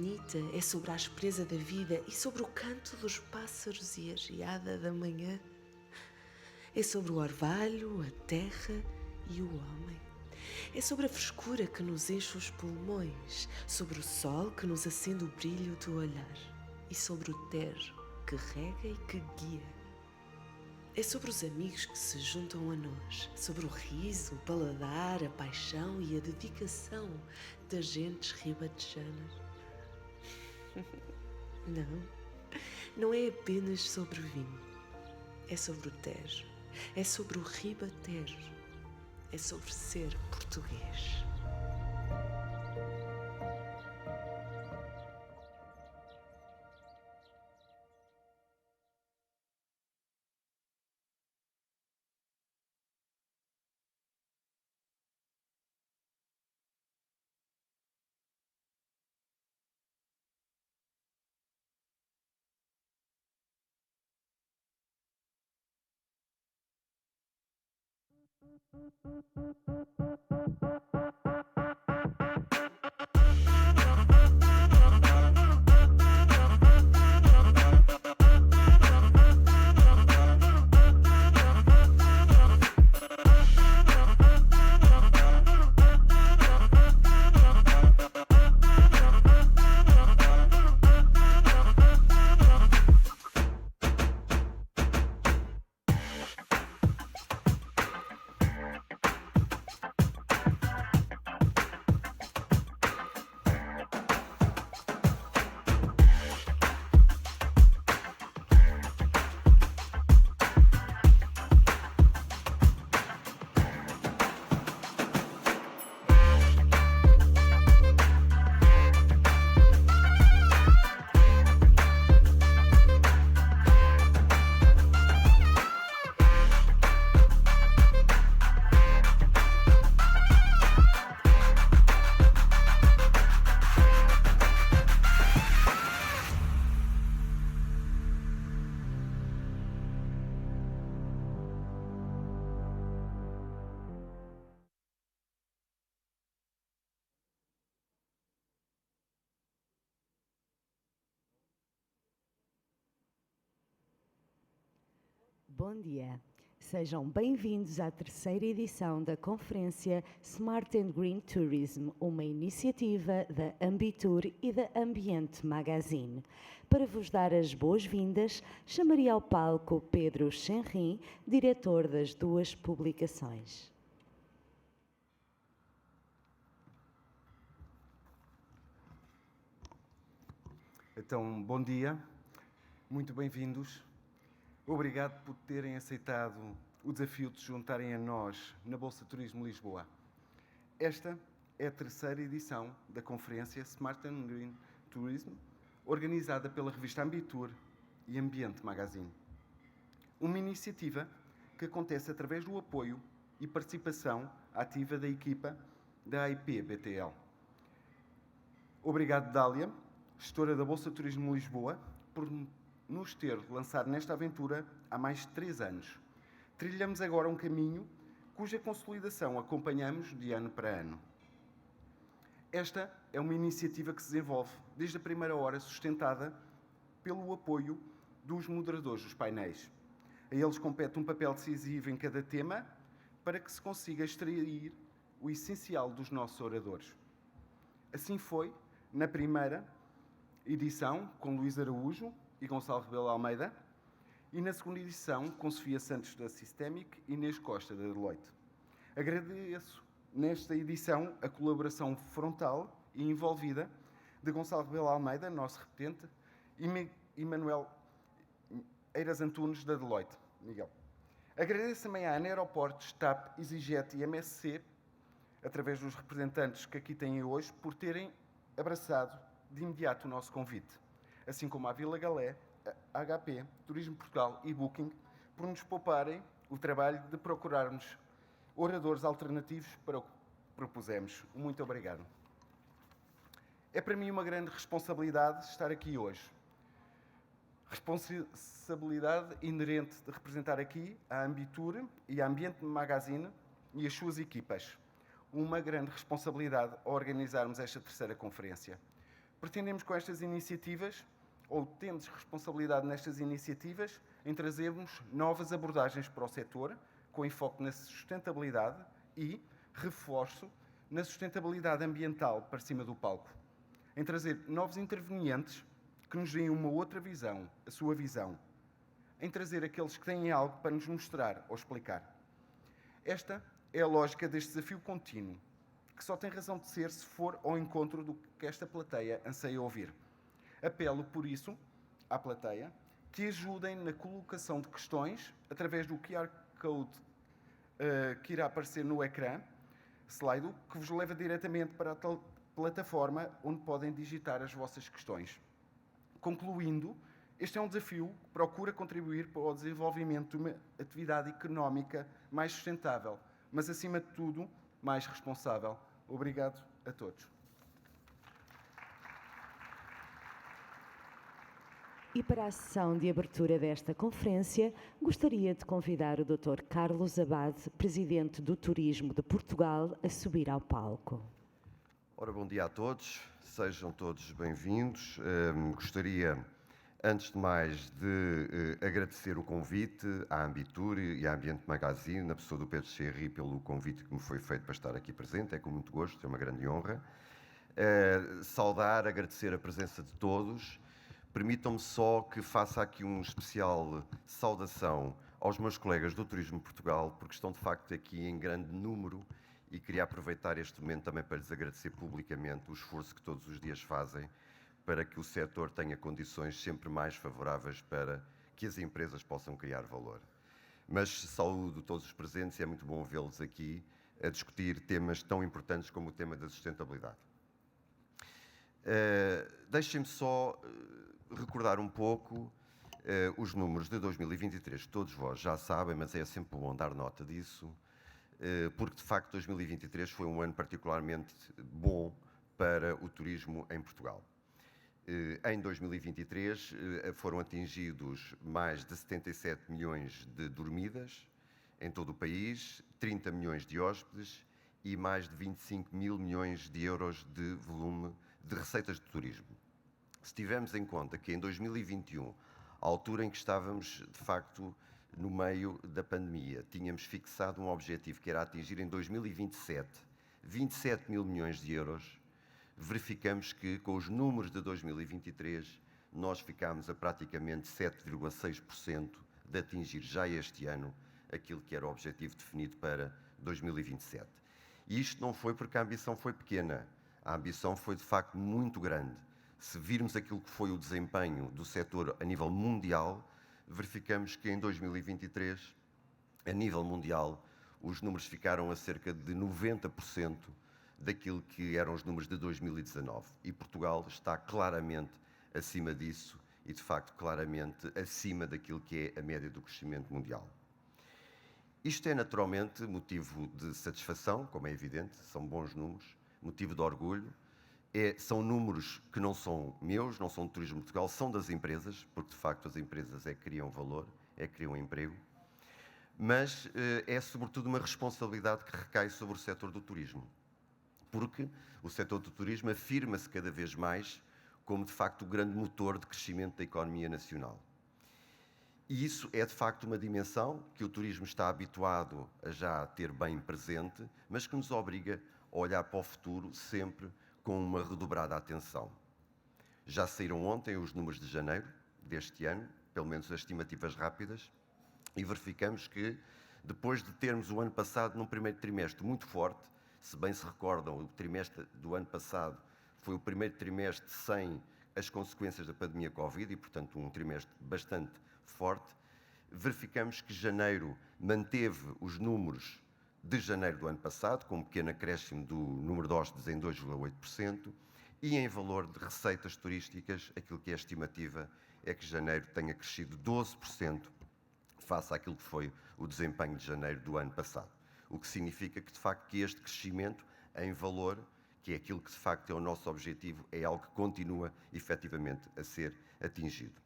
bonita, é sobre a aspereza da vida e sobre o canto dos pássaros e a geada da manhã. É sobre o orvalho, a terra e o homem. É sobre a frescura que nos enche os pulmões, sobre o sol que nos acende o brilho do olhar e sobre o Tejo que rega e que guia. É sobre os amigos que se juntam a nós, sobre o riso, o paladar, a paixão e a dedicação das gentes ribatejanas. Não é apenas sobre vinho. É sobre o Tejo, é sobre o Ribatejo, é sobre ser português. Bom dia, sejam bem-vindos à terceira edição da conferência Smart and Green Tourism, uma iniciativa da Ambitur e da Ambiente Magazine. Para vos dar as boas-vindas, chamaria ao palco Pedro Chenrin, diretor das duas publicações. Então, bom dia, muito bem-vindos. Obrigado por terem aceitado o desafio de se juntarem a nós na Bolsa Turismo Lisboa. Esta é a terceira edição da conferência Smart and Green Tourism, organizada pela revista Ambitur e Ambiente Magazine. Uma iniciativa que acontece através do apoio e participação ativa da equipa da AIP BTL. Obrigado, Dália, gestora da Bolsa Turismo Lisboa, por nos ter lançado nesta aventura há mais de 3 anos. Trilhamos agora um caminho cuja consolidação acompanhamos de ano para ano. Esta é uma iniciativa que se desenvolve desde a primeira hora, sustentada pelo apoio dos moderadores dos painéis. A eles compete um papel decisivo em cada tema para que se consiga extrair o essencial dos nossos oradores. Assim foi na primeira edição, com Luís Araújo e Gonçalo Rebelo Almeida, e na segunda edição, com Sofia Santos da Systemic e Inês Costa da Deloitte. Agradeço, nesta edição, a colaboração frontal e envolvida de Gonçalo Rebelo Almeida, nosso repetente, e Manuel Eiras Antunes da Deloitte. Miguel. Agradeço também à ANA Aeroportos, TAP, EasyJet e MSC, através dos representantes que aqui têm hoje, por terem abraçado de imediato o nosso convite, assim como à Vila Galé, a HP, Turismo Portugal e Booking, por nos pouparem o trabalho de procurarmos oradores alternativos para o que propusemos. Muito obrigado. É para mim uma grande responsabilidade estar aqui hoje. Responsabilidade inerente de representar aqui a Ambitur e a Ambiente Magazine e as suas equipas. Uma grande responsabilidade ao organizarmos esta terceira conferência. Pretendemos com estas iniciativas, ou temos responsabilidade nestas iniciativas, em trazermos novas abordagens para o setor, com enfoque na sustentabilidade e, reforço, na sustentabilidade ambiental para cima do palco. Em trazer novos intervenientes que nos deem uma outra visão, a sua visão. Em trazer aqueles que têm algo para nos mostrar ou explicar. Esta é a lógica deste desafio contínuo, que só tem razão de ser se for ao encontro do que esta plateia anseia ouvir. Apelo, por isso, à plateia que ajudem na colocação de questões através do QR Code que irá aparecer no ecrã, Slido, que vos leva diretamente para a tal plataforma onde podem digitar as vossas questões. Concluindo, este é um desafio que procura contribuir para o desenvolvimento de uma atividade económica mais sustentável, mas, acima de tudo, mais responsável. Obrigado a todos. E para a sessão de abertura desta conferência, gostaria de convidar o Dr. Carlos Abade, Presidente do Turismo de Portugal, a subir ao palco. Ora, bom dia a todos, sejam todos bem-vindos. Gostaria, antes de mais, de agradecer o convite à Ambitur e à Ambiente Magazine, na pessoa do Pedro Cherry, pelo convite que me foi feito para estar aqui presente. É com muito gosto, é uma grande honra. Saudar, agradecer a presença de todos. Permitam-me só que faça aqui uma especial saudação aos meus colegas do Turismo de Portugal, porque estão de facto aqui em grande número e queria aproveitar este momento também para lhes agradecer publicamente o esforço que todos os dias fazem para que o setor tenha condições sempre mais favoráveis para que as empresas possam criar valor. Mas saúdo todos os presentes e é muito bom vê-los aqui a discutir temas tão importantes como o tema da sustentabilidade. Deixem-me só recordar um pouco os números de 2023. Todos vós já sabem, mas é sempre bom dar nota disso, porque de facto 2023 foi um ano particularmente bom para o turismo em Portugal. Em 2023 foram atingidos mais de 77 milhões de dormidas em todo o país, 30 milhões de hóspedes e mais de 25 mil milhões de euros de volume de receitas de turismo. Se tivermos em conta que em 2021, à altura em que estávamos, de facto, no meio da pandemia, tínhamos fixado um objetivo que era atingir em 2027 27 mil milhões de euros, verificamos que, com os números de 2023, nós ficámos a praticamente 7,6% de atingir já este ano aquilo que era o objetivo definido para 2027. E isto não foi porque a ambição foi pequena. A ambição foi, de facto, muito grande. Se virmos aquilo que foi o desempenho do setor a nível mundial, verificamos que em 2023, a nível mundial, os números ficaram a cerca de 90% daquilo que eram os números de 2019. E Portugal está claramente acima disso e, de facto, claramente acima daquilo que é a média do crescimento mundial. Isto é, naturalmente, motivo de satisfação, como é evidente, são bons números, motivo de orgulho. São números que não são meus, não são do Turismo de Portugal, são das empresas, porque de facto as empresas é que criam valor, é que criam emprego, mas é sobretudo uma responsabilidade que recai sobre o setor do turismo, porque o setor do turismo afirma-se cada vez mais como de facto o grande motor de crescimento da economia nacional. E isso é de facto uma dimensão que o turismo está habituado a já ter bem presente, mas que nos obriga a olhar para o futuro sempre com uma redobrada atenção. Já saíram ontem os números de janeiro deste ano, pelo menos as estimativas rápidas, e verificamos que, depois de termos o ano passado num primeiro trimestre muito forte, se bem se recordam, o trimestre do ano passado foi o primeiro trimestre sem as consequências da pandemia Covid e, portanto, um trimestre bastante forte, verificamos que janeiro manteve os números de janeiro do ano passado, com um pequeno acréscimo do número de hóspedes em 2,8%, e em valor de receitas turísticas, aquilo que é a estimativa é que janeiro tenha crescido 12% face àquilo que foi o desempenho de janeiro do ano passado. O que significa que, de facto, que este crescimento em valor, que é aquilo que de facto é o nosso objetivo, é algo que continua efetivamente a ser atingido.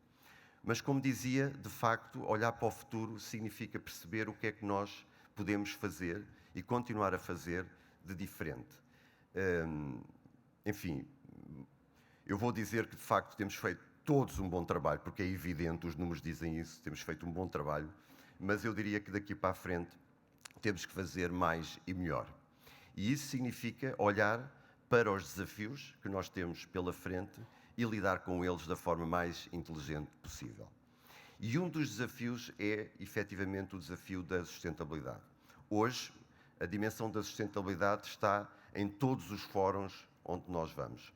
Mas, como dizia, de facto, olhar para o futuro significa perceber o que é que nós podemos fazer e continuar a fazer de diferente. Enfim, Eu vou dizer que, de facto, temos feito todos um bom trabalho, porque é evidente, os números dizem isso, temos feito um bom trabalho, mas eu diria que daqui para a frente temos que fazer mais e melhor. E isso significa olhar para os desafios que nós temos pela frente e lidar com eles da forma mais inteligente possível. E um dos desafios é, efetivamente, o desafio da sustentabilidade. Hoje, a dimensão da sustentabilidade está em todos os fóruns onde nós vamos.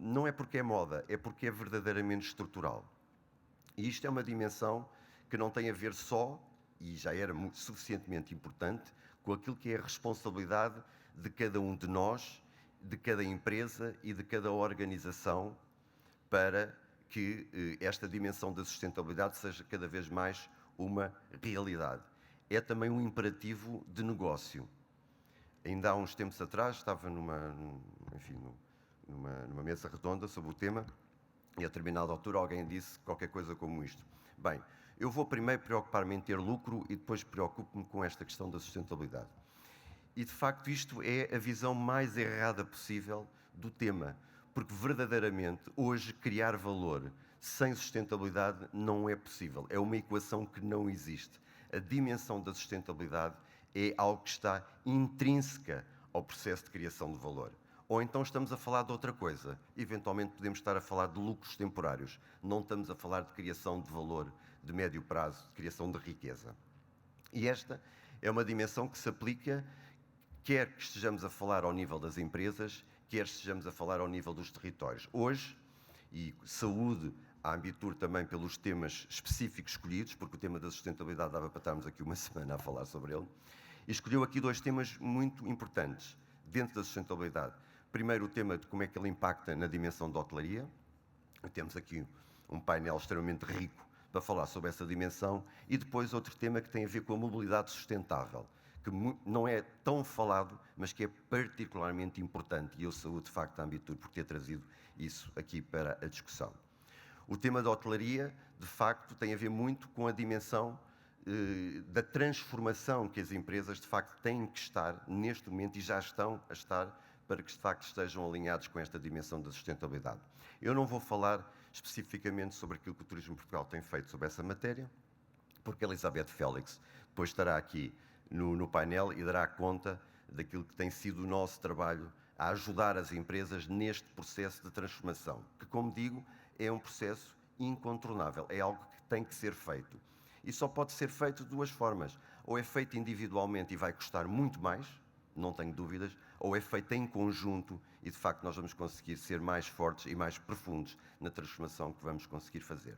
Não é porque é moda, é porque é verdadeiramente estrutural. E isto é uma dimensão que não tem a ver só, e já era suficientemente importante, com aquilo que é a responsabilidade de cada um de nós, de cada empresa e de cada organização para que esta dimensão da sustentabilidade seja cada vez mais uma realidade. É também um imperativo de negócio. Ainda há uns tempos atrás estava numa mesa redonda sobre o tema e a determinada altura alguém disse qualquer coisa como isto. Bem, eu vou primeiro preocupar-me em ter lucro e depois preocupo-me com esta questão da sustentabilidade. E, de facto, isto é a visão mais errada possível do tema, porque, verdadeiramente, hoje, criar valor sem sustentabilidade não é possível. É uma equação que não existe. A dimensão da sustentabilidade é algo que está intrínseca ao processo de criação de valor. Ou então estamos a falar de outra coisa. Eventualmente podemos estar a falar de lucros temporários. Não estamos a falar de criação de valor de médio prazo, de criação de riqueza. E esta é uma dimensão que se aplica quer que estejamos a falar ao nível das empresas, quer estejamos a falar ao nível dos territórios. Hoje, e saúde a Ambitur também pelos temas específicos escolhidos, porque o tema da sustentabilidade dava para estarmos aqui uma semana a falar sobre ele, e escolheu aqui dois temas muito importantes dentro da sustentabilidade. Primeiro, o tema de como é que ele impacta na dimensão da hotelaria. Temos aqui um painel extremamente rico para falar sobre essa dimensão. E depois outro tema que tem a ver com a mobilidade sustentável, que não é tão falado, mas que é particularmente importante. E eu saúdo, de facto, a Ambitur por ter trazido isso aqui para a discussão. O tema da hotelaria, de facto, tem a ver muito com a dimensão da transformação que as empresas, de facto, têm que estar neste momento e já estão a estar para que, de facto, estejam alinhados com esta dimensão da sustentabilidade. Eu não vou falar especificamente sobre aquilo que o Turismo Portugal tem feito sobre essa matéria, porque a Elizabeth Félix depois estará aqui no painel e dará conta daquilo que tem sido o nosso trabalho a ajudar as empresas neste processo de transformação, que, como digo, é um processo incontornável, é algo que tem que ser feito. E só pode ser feito de duas formas. Ou é feito individualmente e vai custar muito mais, não tenho dúvidas, ou é feito em conjunto e, de facto, nós vamos conseguir ser mais fortes e mais profundos na transformação que vamos conseguir fazer.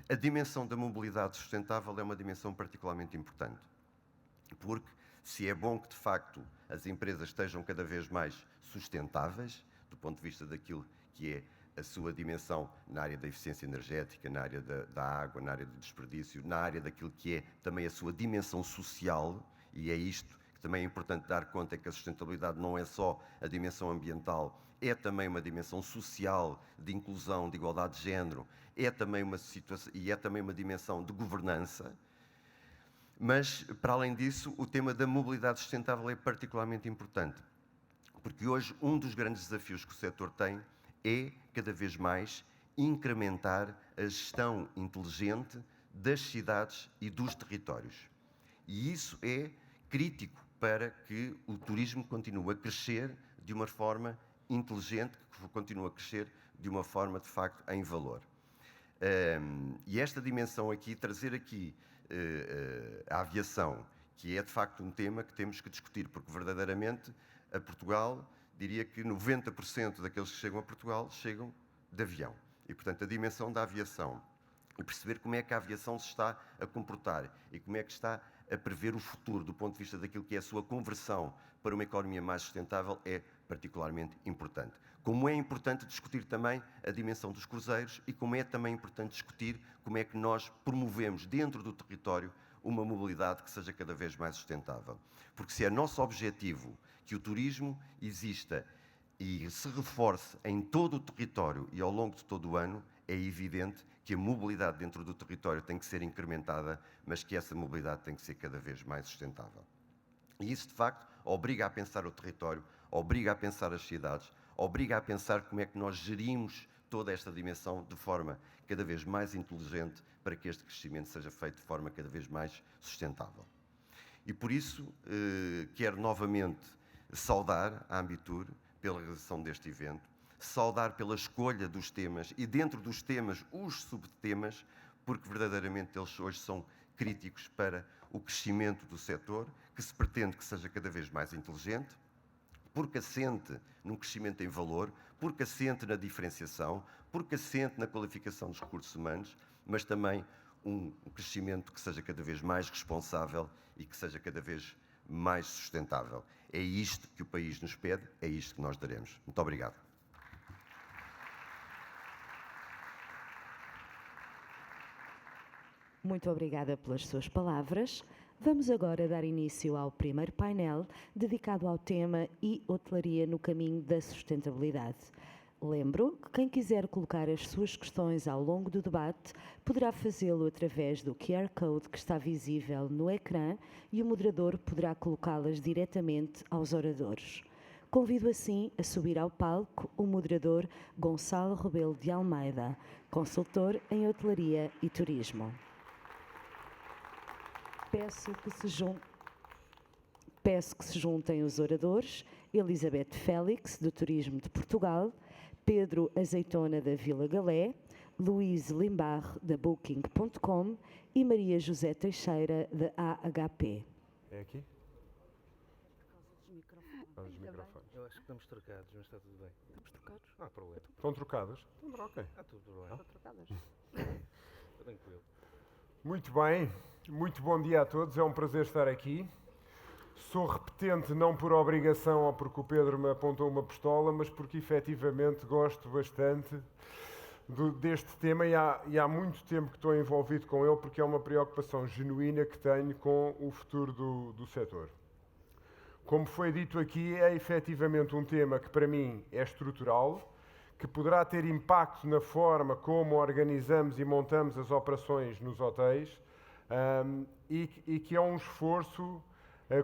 A dimensão da mobilidade sustentável é uma dimensão particularmente importante, porque se é bom que, de facto, as empresas estejam cada vez mais sustentáveis, do ponto de vista daquilo que é a sua dimensão na área da eficiência energética, na área da água, na área do desperdício, na área daquilo que é também a sua dimensão social, e é isto que também é importante dar conta, é que a sustentabilidade não é só a dimensão ambiental, é também uma dimensão social, de inclusão, de igualdade de género, é também uma situação, e é também uma dimensão de governança. Mas, para além disso, o tema da mobilidade sustentável é particularmente importante, porque hoje um dos grandes desafios que o setor tem é, cada vez mais, incrementar a gestão inteligente das cidades e dos territórios. E isso é crítico para que o turismo continue a crescer de uma forma inteligente, que continue a crescer de uma forma, de facto, em valor. E esta dimensão aqui, trazer aqui a aviação, que é, de facto, um tema que temos que discutir, porque, verdadeiramente, a Portugal, diria que 90% daqueles que chegam a Portugal chegam de avião. E, portanto, a dimensão da aviação e perceber como é que a aviação se está a comportar e como é que está a prever o futuro do ponto de vista daquilo que é a sua conversão para uma economia mais sustentável é particularmente importante. Como é importante discutir também a dimensão dos cruzeiros e como é também importante discutir como é que nós promovemos dentro do território uma mobilidade que seja cada vez mais sustentável. Porque se é nosso objetivo que o turismo exista e se reforce em todo o território e ao longo de todo o ano, é evidente que a mobilidade dentro do território tem que ser incrementada, mas que essa mobilidade tem que ser cada vez mais sustentável. E isso, de facto, obriga a pensar o território, obriga a pensar as cidades, obriga a pensar como é que nós gerimos toda esta dimensão de forma cada vez mais inteligente para que este crescimento seja feito de forma cada vez mais sustentável. E por isso quero novamente saudar a Ambitur pela realização deste evento, saudar pela escolha dos temas e dentro dos temas os subtemas, porque verdadeiramente eles hoje são críticos para o crescimento do setor, que se pretende que seja cada vez mais inteligente, porque assente num crescimento em valor, porque assente na diferenciação, porque assente na qualificação dos recursos humanos, mas também um crescimento que seja cada vez mais responsável e que seja cada vez mais sustentável. É isto que o país nos pede, é isto que nós daremos. Muito obrigado. Muito obrigada pelas suas palavras. Vamos agora dar início ao primeiro painel, dedicado ao tema e hotelaria no caminho da sustentabilidade. Lembro que quem quiser colocar as suas questões ao longo do debate poderá fazê-lo através do QR Code que está visível no ecrã e o moderador poderá colocá-las diretamente aos oradores. Convido assim a subir ao palco o moderador Gonçalo Rebelo de Almeida, consultor em hotelaria e turismo. Peço que se juntem os oradores Elizabeth Félix, do Turismo de Portugal, Pedro Azeitona, da Vila Galé, Luís Limbarre, da Booking.com e Maria José Teixeira, da AHP. É aqui? Por causa dos microfones. Eu acho que estamos trocados, mas está tudo bem. Estamos trocados. Não há problema. Estão trocados? Então, ok. Está tudo bem. Estão trocadas. Tranquilo. Muito bem, muito bom dia a todos, é um prazer estar aqui. Sou repetente não por obrigação ou porque o Pedro me apontou uma pistola, mas porque efetivamente gosto bastante deste tema e há muito tempo que estou envolvido com ele, porque é uma preocupação genuína que tenho com o futuro do setor. Como foi dito aqui, é efetivamente um tema que para mim é estrutural, que poderá ter impacto na forma como organizamos e montamos as operações nos hotéis e que é um esforço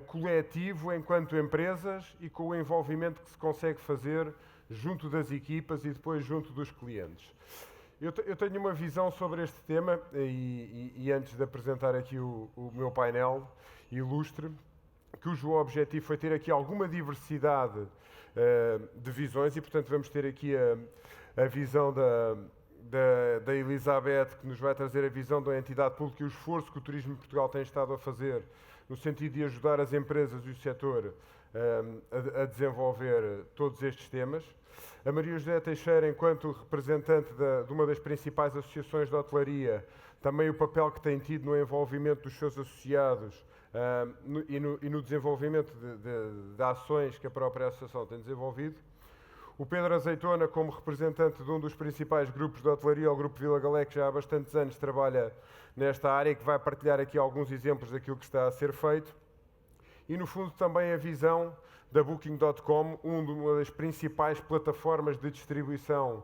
coletivo enquanto empresas e com o envolvimento que se consegue fazer junto das equipas e depois junto dos clientes. Eu tenho uma visão sobre este tema e antes de apresentar aqui o meu painel ilustre, cujo objetivo foi ter aqui alguma diversidade de visões e, portanto, vamos ter aqui a visão da Elizabeth, que nos vai trazer a visão da entidade pública e o esforço que o Turismo de Portugal tem estado a fazer no sentido de ajudar as empresas e o setor a desenvolver todos estes temas. A Maria José Teixeira, enquanto representante de uma das principais associações de hotelaria, também o papel que tem tido no envolvimento dos seus associados e no desenvolvimento de ações que a própria associação tem desenvolvido. O Pedro Azeitona, como representante de um dos principais grupos de hotelaria, o Grupo Vila Galé, que já há bastantes anos trabalha nesta área e que vai partilhar aqui alguns exemplos daquilo que está a ser feito. E, no fundo, também a visão da Booking.com, uma das principais plataformas de distribuição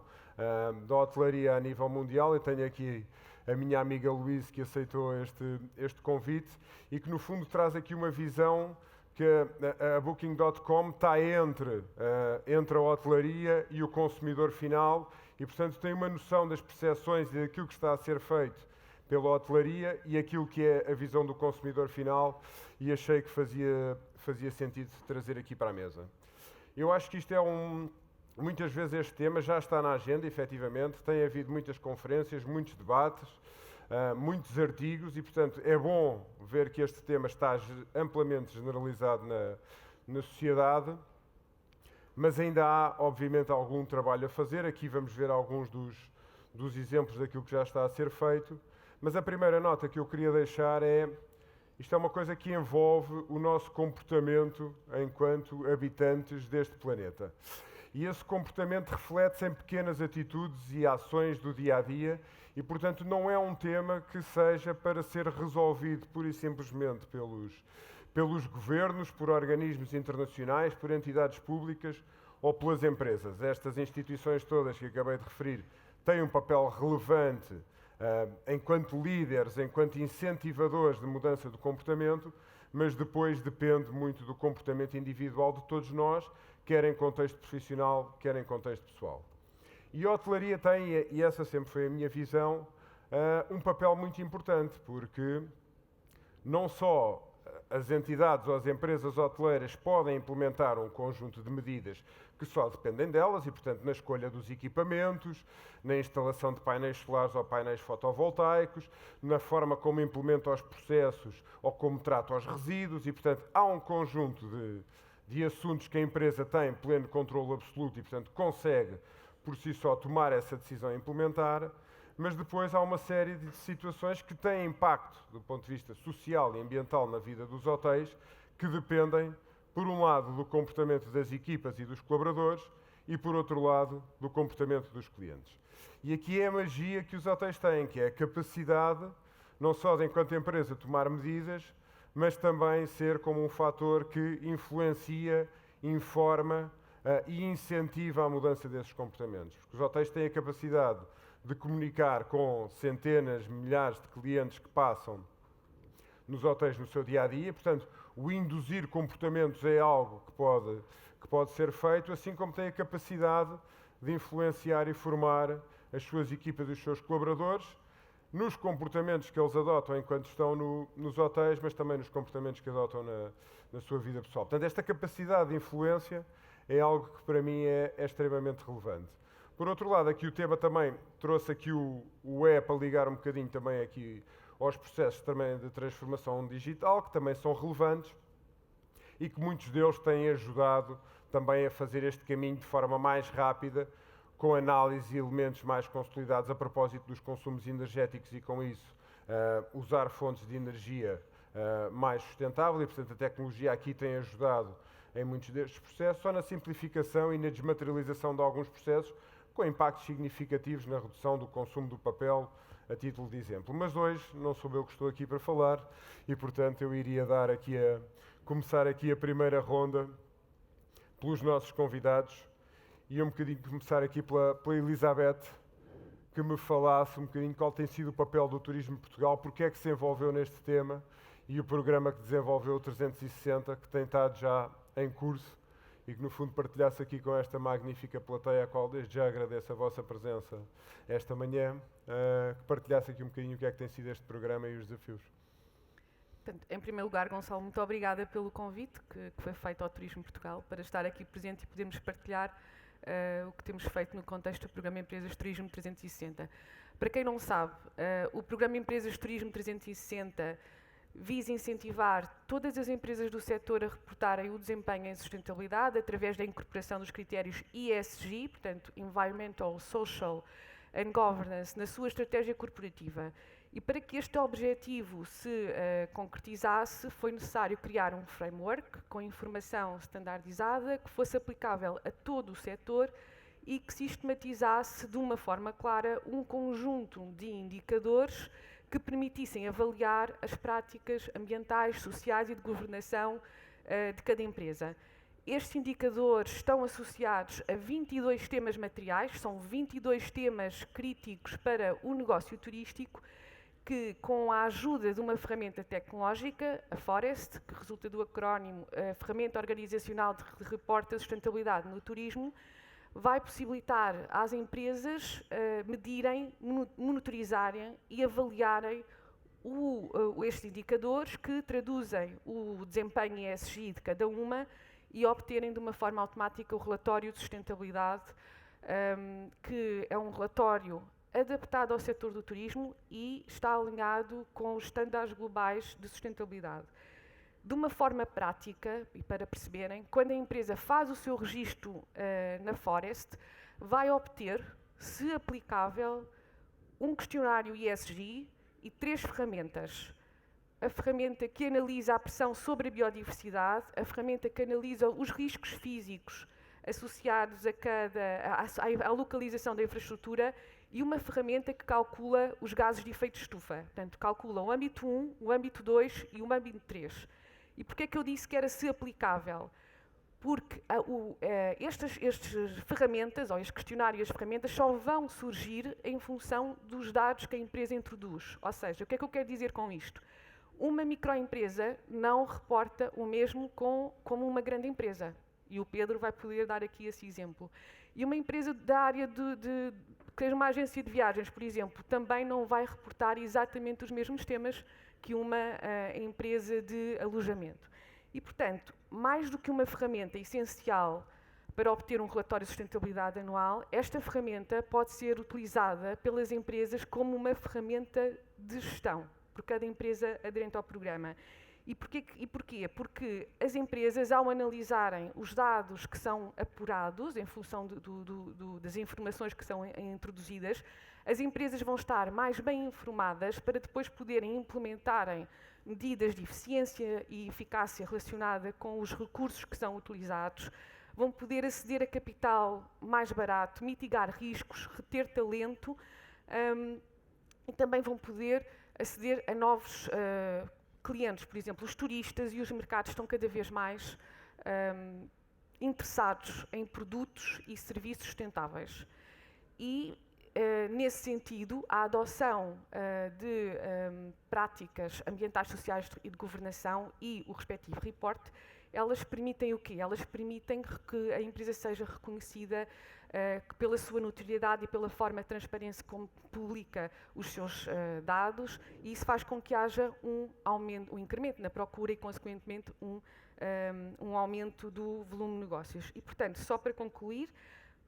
da hotelaria a nível mundial. Eu tenho aqui a minha amiga Luís, que aceitou este convite e que, no fundo, traz aqui uma visão que a Booking.com está entre a hotelaria e o consumidor final e, portanto, tem uma noção das percepções e daquilo que está a ser feito pela hotelaria e aquilo que é a visão do consumidor final e achei que fazia sentido trazer aqui para a mesa. Eu acho que isto é muitas vezes este tema já está na agenda, efetivamente, tem havido muitas conferências, muitos debates, muitos artigos e, portanto, é bom ver que este tema está amplamente generalizado na sociedade, mas ainda há, obviamente, algum trabalho a fazer. Aqui vamos ver alguns dos exemplos daquilo que já está a ser feito, mas a primeira nota que eu queria deixar é: isto é uma coisa que envolve o nosso comportamento enquanto habitantes deste planeta. E esse comportamento reflete-se em pequenas atitudes e ações do dia-a-dia e, portanto, não é um tema que seja para ser resolvido pura e simplesmente pelos governos, por organismos internacionais, por entidades públicas ou pelas empresas. Estas instituições todas que acabei de referir têm um papel relevante enquanto líderes, enquanto incentivadores de mudança de comportamento, mas depois depende muito do comportamento individual de todos nós, quer em contexto profissional, quer em contexto pessoal. E a hotelaria tem, e essa sempre foi a minha visão, um papel muito importante, porque não só as entidades ou as empresas hoteleiras podem implementar um conjunto de medidas que só dependem delas e, portanto, na escolha dos equipamentos, na instalação de painéis solares ou painéis fotovoltaicos, na forma como implementam os processos ou como tratam os resíduos e, portanto, há um conjunto de assuntos que a empresa tem pleno controle absoluto e, portanto, consegue por si só tomar essa decisão e implementar, mas depois há uma série de situações que têm impacto do ponto de vista social e ambiental na vida dos hotéis, que dependem, por um lado, do comportamento das equipas e dos colaboradores e, por outro lado, do comportamento dos clientes. E aqui é a magia que os hotéis têm, que é a capacidade, não só de, enquanto empresa, tomar medidas, mas também ser como um fator que influencia, informa e incentiva a mudança desses comportamentos. Porque os hotéis têm a capacidade de comunicar com centenas, milhares de clientes que passam nos hotéis no seu dia-a-dia. Portanto, o induzir comportamentos é algo que pode ser feito, assim como tem a capacidade de influenciar e formar as suas equipas e os seus colaboradores nos comportamentos que eles adotam enquanto estão nos hotéis, mas também nos comportamentos que adotam na sua vida pessoal. Portanto, esta capacidade de influência é algo que para mim é extremamente relevante. Por outro lado, aqui o tema também trouxe aqui o E para ligar um bocadinho também aqui aos processos também de transformação digital, que também são relevantes e que muitos deles têm ajudado também a fazer este caminho de forma mais rápida, com análise e elementos mais consolidados a propósito dos consumos energéticos e, com isso, usar fontes de energia mais sustentável e, portanto, a tecnologia aqui tem ajudado em muitos destes processos, só na simplificação e na desmaterialização de alguns processos, com impactos significativos na redução do consumo do papel, a título de exemplo. Mas hoje não sou eu que estou aqui para falar e, portanto, eu iria começar aqui a primeira ronda pelos nossos convidados e um bocadinho começar aqui pela Elizabeth, que me falasse um bocadinho qual tem sido o papel do turismo em Portugal, porque é que se envolveu neste tema e o programa que desenvolveu o 360, que tem estado já em curso e que no fundo partilhasse aqui com esta magnífica plateia, a qual desde já agradeço a vossa presença esta manhã, que partilhasse aqui um bocadinho o que é que tem sido este programa e os desafios. Portanto, em primeiro lugar, Gonçalo, muito obrigada pelo convite que foi feito ao Turismo Portugal para estar aqui presente e podermos partilhar o que temos feito no contexto do Programa Empresas Turismo 360. Para quem não sabe, o Programa Empresas Turismo 360 visa incentivar todas as empresas do setor a reportarem o desempenho em sustentabilidade através da incorporação dos critérios ESG, portanto, Environmental, Social and Governance, na sua estratégia corporativa. E para que este objetivo se concretizasse, foi necessário criar um framework com informação standardizada que fosse aplicável a todo o setor e que sistematizasse de uma forma clara um conjunto de indicadores que permitissem avaliar as práticas ambientais, sociais e de governação de cada empresa. Estes indicadores estão associados a 22 temas materiais, são 22 temas críticos para o negócio turístico, que, com a ajuda de uma ferramenta tecnológica, a Forest, que resulta do acrónimo Ferramenta Organizacional de Reporte da Sustentabilidade no Turismo, vai possibilitar às empresas medirem, monitorizarem e avaliarem estes indicadores que traduzem o desempenho ESG de cada uma e obterem de uma forma automática o relatório de sustentabilidade, que é um relatório adaptado ao setor do turismo e está alinhado com os estándares globais de sustentabilidade. De uma forma prática, e para perceberem, quando a empresa faz o seu registro na Forest, vai obter, se aplicável, um questionário ESG e 3 ferramentas. A ferramenta que analisa a pressão sobre a biodiversidade, a ferramenta que analisa os riscos físicos associados à localização da infraestrutura e uma ferramenta que calcula os gases de efeito de estufa. Portanto, calcula o âmbito 1, o âmbito 2 e o âmbito 3. E porquê é que eu disse que era se aplicável? Porque estas ferramentas, ou este questionário e as ferramentas, só vão surgir em função dos dados que a empresa introduz. Ou seja, o que é que eu quero dizer com isto? Uma microempresa não reporta o mesmo como uma grande empresa. E o Pedro vai poder dar aqui esse exemplo. E uma empresa da área que seja uma agência de viagens, por exemplo, também não vai reportar exatamente os mesmos temas que uma empresa de alojamento. E, portanto, mais do que uma ferramenta essencial para obter um relatório de sustentabilidade anual, esta ferramenta pode ser utilizada pelas empresas como uma ferramenta de gestão, por cada empresa aderente ao programa. E porquê? Porque as empresas, ao analisarem os dados que são apurados, em função das informações que são introduzidas, as empresas vão estar mais bem informadas para depois poderem implementarem medidas de eficiência e eficácia relacionada com os recursos que são utilizados, vão poder aceder a capital mais barato, mitigar riscos, reter talento e também vão poder aceder a novos clientes. Por exemplo, os turistas e os mercados estão cada vez mais interessados em produtos e serviços sustentáveis. E, nesse sentido, a adoção de práticas ambientais, sociais e de governação e o respectivo report, elas permitem o quê? Elas permitem que a empresa seja reconhecida pela sua notoriedade e pela forma de transparência como publica os seus dados, e isso faz com que haja um incremento na procura e, consequentemente, um aumento do volume de negócios. E, portanto, só para concluir,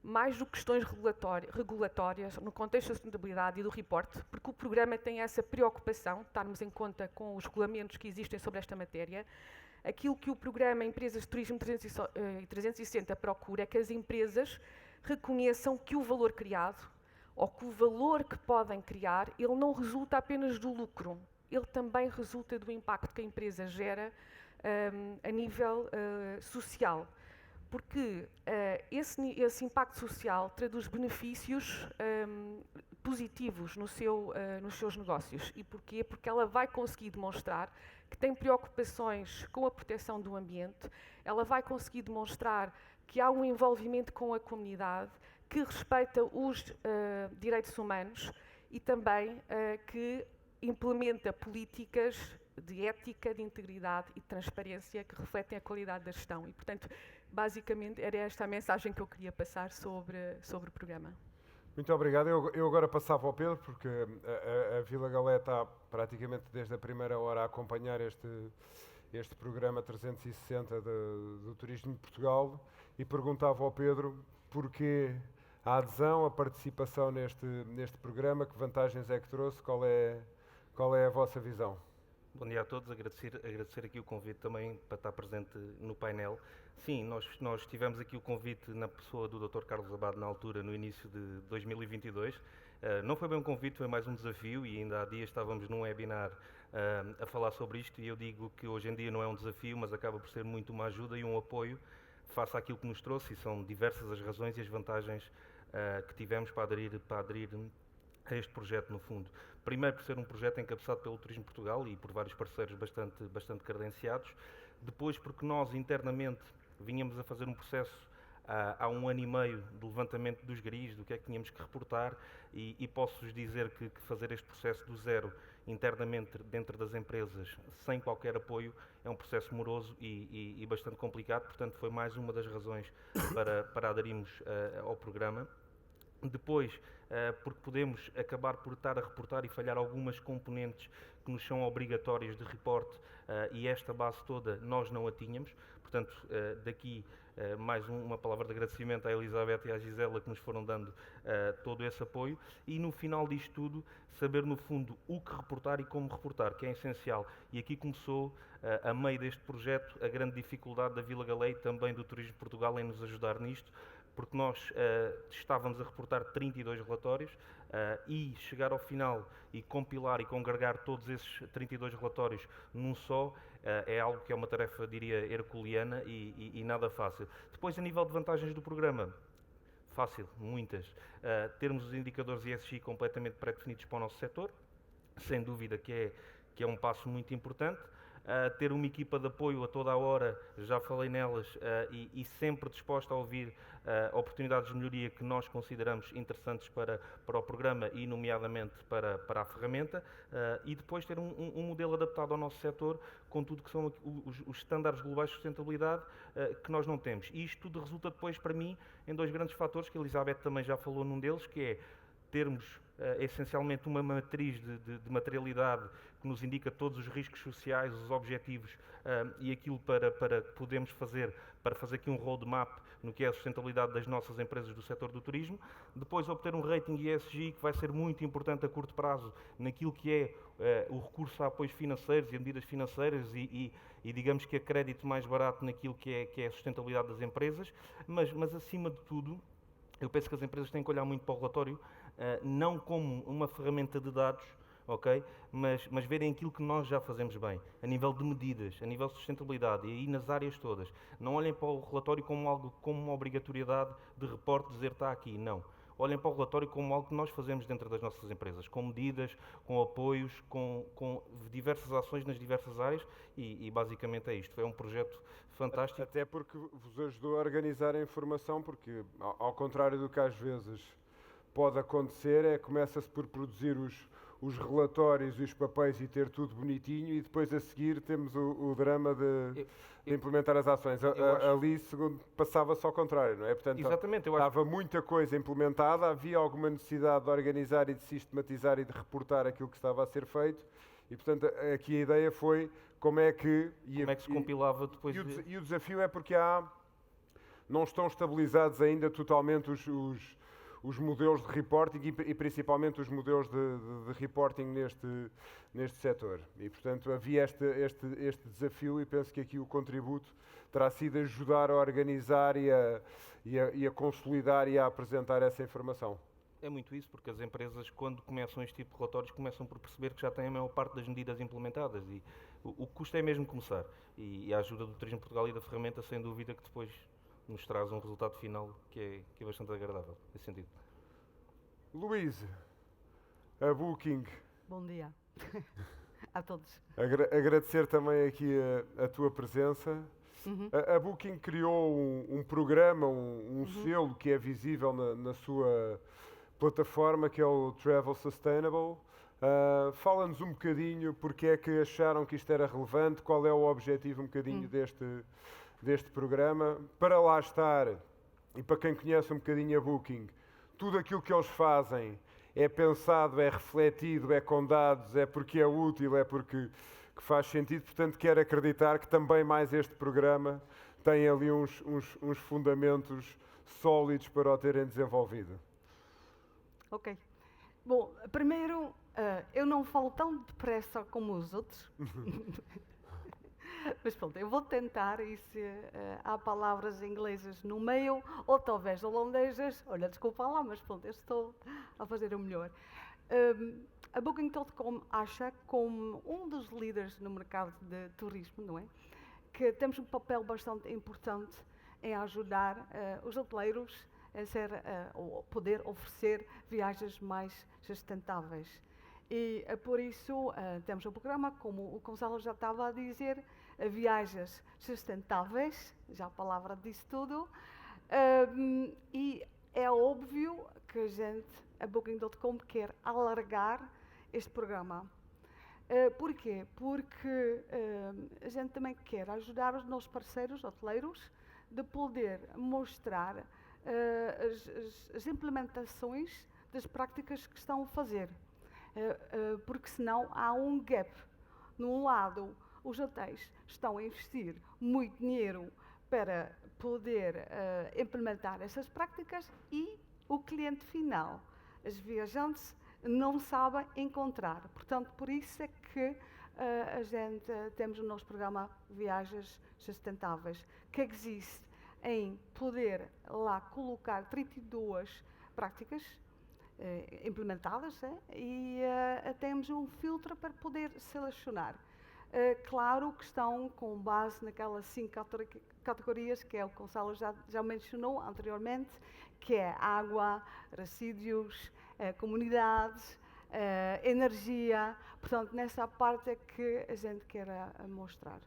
mais do que questões regulatórias, no contexto da sustentabilidade e do reporte, porque o programa tem essa preocupação de estarmos em conta com os regulamentos que existem sobre esta matéria. Aquilo que o programa Empresas de Turismo 360 procura é que as empresas reconheçam que o valor criado, ou que o valor que podem criar, ele não resulta apenas do lucro, ele também resulta do impacto que a empresa gera a nível social. Porque esse impacto social traduz benefícios positivos nos seus negócios. E porquê? Porque ela vai conseguir demonstrar que tem preocupações com a proteção do ambiente, ela vai conseguir demonstrar que há um envolvimento com a comunidade, que respeita os direitos humanos e também que implementa políticas de ética, de integridade e de transparência que refletem a qualidade da gestão. E, portanto, basicamente, era esta a mensagem que eu queria passar sobre o programa. Muito obrigado. Eu agora passava ao Pedro, porque a Vila Galé está praticamente desde a primeira hora a acompanhar este programa 360 do Turismo de Portugal, e perguntava ao Pedro porquê a adesão, a participação neste programa, que vantagens é que trouxe, qual é a vossa visão? Bom dia a todos, agradecer aqui o convite também para estar presente no painel. Sim, nós tivemos aqui o convite na pessoa do Dr. Carlos Abado na altura, no início de 2022. Não foi bem um convite, foi mais um desafio, e ainda há dias estávamos num webinar a falar sobre isto, e eu digo que hoje em dia não é um desafio, mas acaba por ser muito uma ajuda e um apoio face àquilo que nos trouxe, e são diversas as razões e as vantagens que tivemos para aderir a este projeto, no fundo. Primeiro, por ser um projeto encabeçado pelo Turismo Portugal e por vários parceiros bastante credenciados. Depois, porque nós internamente vínhamos a fazer um processo há 1 ano e meio de levantamento dos GRIs, do que é que tínhamos que reportar, e posso-vos dizer que fazer este processo do zero internamente dentro das empresas, sem qualquer apoio, é um processo moroso e bastante complicado. Portanto, foi mais uma das razões para aderirmos ao programa. Depois, porque podemos acabar por estar a reportar e falhar algumas componentes que nos são obrigatórias de reporte, e esta base toda nós não a tínhamos. Portanto, daqui mais uma palavra de agradecimento à Elizabeth e à Gisela, que nos foram dando todo esse apoio. E no final disto tudo, saber no fundo o que reportar e como reportar, que é essencial. E aqui começou, a meio deste projeto, a grande dificuldade da Vila Galé e também do Turismo de Portugal em nos ajudar nisto, porque nós estávamos a reportar 32 relatórios e chegar ao final e compilar e congregar todos esses 32 relatórios num só é algo que é uma tarefa, diria, herculeana e nada fácil. Depois, a nível de vantagens do programa, fácil, muitas. Termos os indicadores ESG completamente pré-definidos para o nosso setor, sem dúvida que é um passo muito importante. ter uma equipa de apoio a toda a hora, já falei nelas, e sempre disposta a ouvir oportunidades de melhoria que nós consideramos interessantes para o programa e, nomeadamente, para a ferramenta, e depois ter um modelo adaptado ao nosso setor, com tudo que são os estándares globais de sustentabilidade que nós não temos. E isto tudo resulta depois, para mim, em dois grandes fatores, que a Elizabeth também já falou num deles, que é termos essencialmente uma matriz de materialidade que nos indica todos os riscos sociais, os objetivos e aquilo para podemos fazer, para fazer aqui um roadmap no que é a sustentabilidade das nossas empresas do setor do turismo. Depois obter um rating ESG que vai ser muito importante a curto prazo naquilo que é o recurso a apoios financeiros e a medidas financeiras e digamos que a crédito mais barato naquilo que é a sustentabilidade das empresas, mas acima de tudo, eu penso que as empresas têm que olhar muito para o relatório, não como uma ferramenta de dados, ok? Mas verem aquilo que nós já fazemos bem, a nível de medidas, a nível de sustentabilidade, e aí nas áreas todas. Não olhem para o relatório como algo, como uma obrigatoriedade de reporte dizer está aqui, não. Olhem para o relatório como algo que nós fazemos dentro das nossas empresas, com medidas, com apoios, com diversas ações nas diversas áreas e basicamente é isto. É um projeto fantástico. Até porque vos ajudou a organizar a informação, porque ao contrário do que às vezes pode acontecer, começa-se por produzir os relatórios e os papéis e ter tudo bonitinho e depois a seguir temos o drama de implementar as ações. Ali passava-se ao contrário, não é? Portanto, exatamente, estava muita coisa implementada, havia alguma necessidade de organizar e de sistematizar e de reportar aquilo que estava a ser feito e, portanto, aqui a ideia foi como é que se compilava depois e o desafio é porque não estão estabilizados ainda totalmente os modelos de reporting e principalmente os modelos de reporting neste setor. E, portanto, havia este desafio e penso que aqui o contributo terá sido ajudar a organizar e a consolidar e a apresentar essa informação. É muito isso, porque as empresas, quando começam este tipo de relatórios, começam por perceber que já têm a maior parte das medidas implementadas e o custo é mesmo começar. E a ajuda do Turismo Portugal e da ferramenta, sem dúvida, que depois nos traz um resultado final que é bastante agradável, nesse sentido. Luís, a Booking. Bom dia a todos. Agradecer também aqui a tua presença. A Booking criou um programa, um selo que é visível na sua plataforma, que é o Travel Sustainable. Fala-nos um bocadinho porque é que acharam que isto era relevante, qual é o objetivo um bocadinho deste programa. Para lá estar, e para quem conhece um bocadinho a Booking, tudo aquilo que eles fazem é pensado, é refletido, é com dados, é porque é útil, é porque que faz sentido. Portanto, quero acreditar que também mais este programa tem ali uns fundamentos sólidos para o terem desenvolvido. Ok. Bom, primeiro, eu não falo tão depressa como os outros. Mas pronto, eu vou tentar e se há palavras inglesas no meio, ou talvez holandesas, olha, desculpa lá, mas pronto, eu estou a fazer o melhor. A Booking.com acha, como um dos líderes no mercado de turismo, não é? Que temos um papel bastante importante em ajudar os hoteleiros a poder oferecer viagens mais sustentáveis. E por isso temos um programa, como o Gonçalo já estava a dizer, viagens sustentáveis, já a palavra diz tudo, e é óbvio que a Booking.com quer alargar este programa. Porquê? Porque a gente também quer ajudar os nossos parceiros hoteleiros de poder mostrar as implementações das práticas que estão a fazer. Porque senão há um gap. Num lado, os hotéis estão a investir muito dinheiro para poder implementar essas práticas e o cliente final, os viajantes, não sabem encontrar. Portanto, por isso é que a gente temos o nosso programa Viagens Sustentáveis, que existe em poder lá colocar 32 práticas implementadas e temos um filtro para poder selecionar. Claro que estão com base naquelas 5 categorias que o Gonçalo já mencionou anteriormente, que é água, resíduos, comunidades, energia. Portanto, nessa parte é que a gente quer mostrar.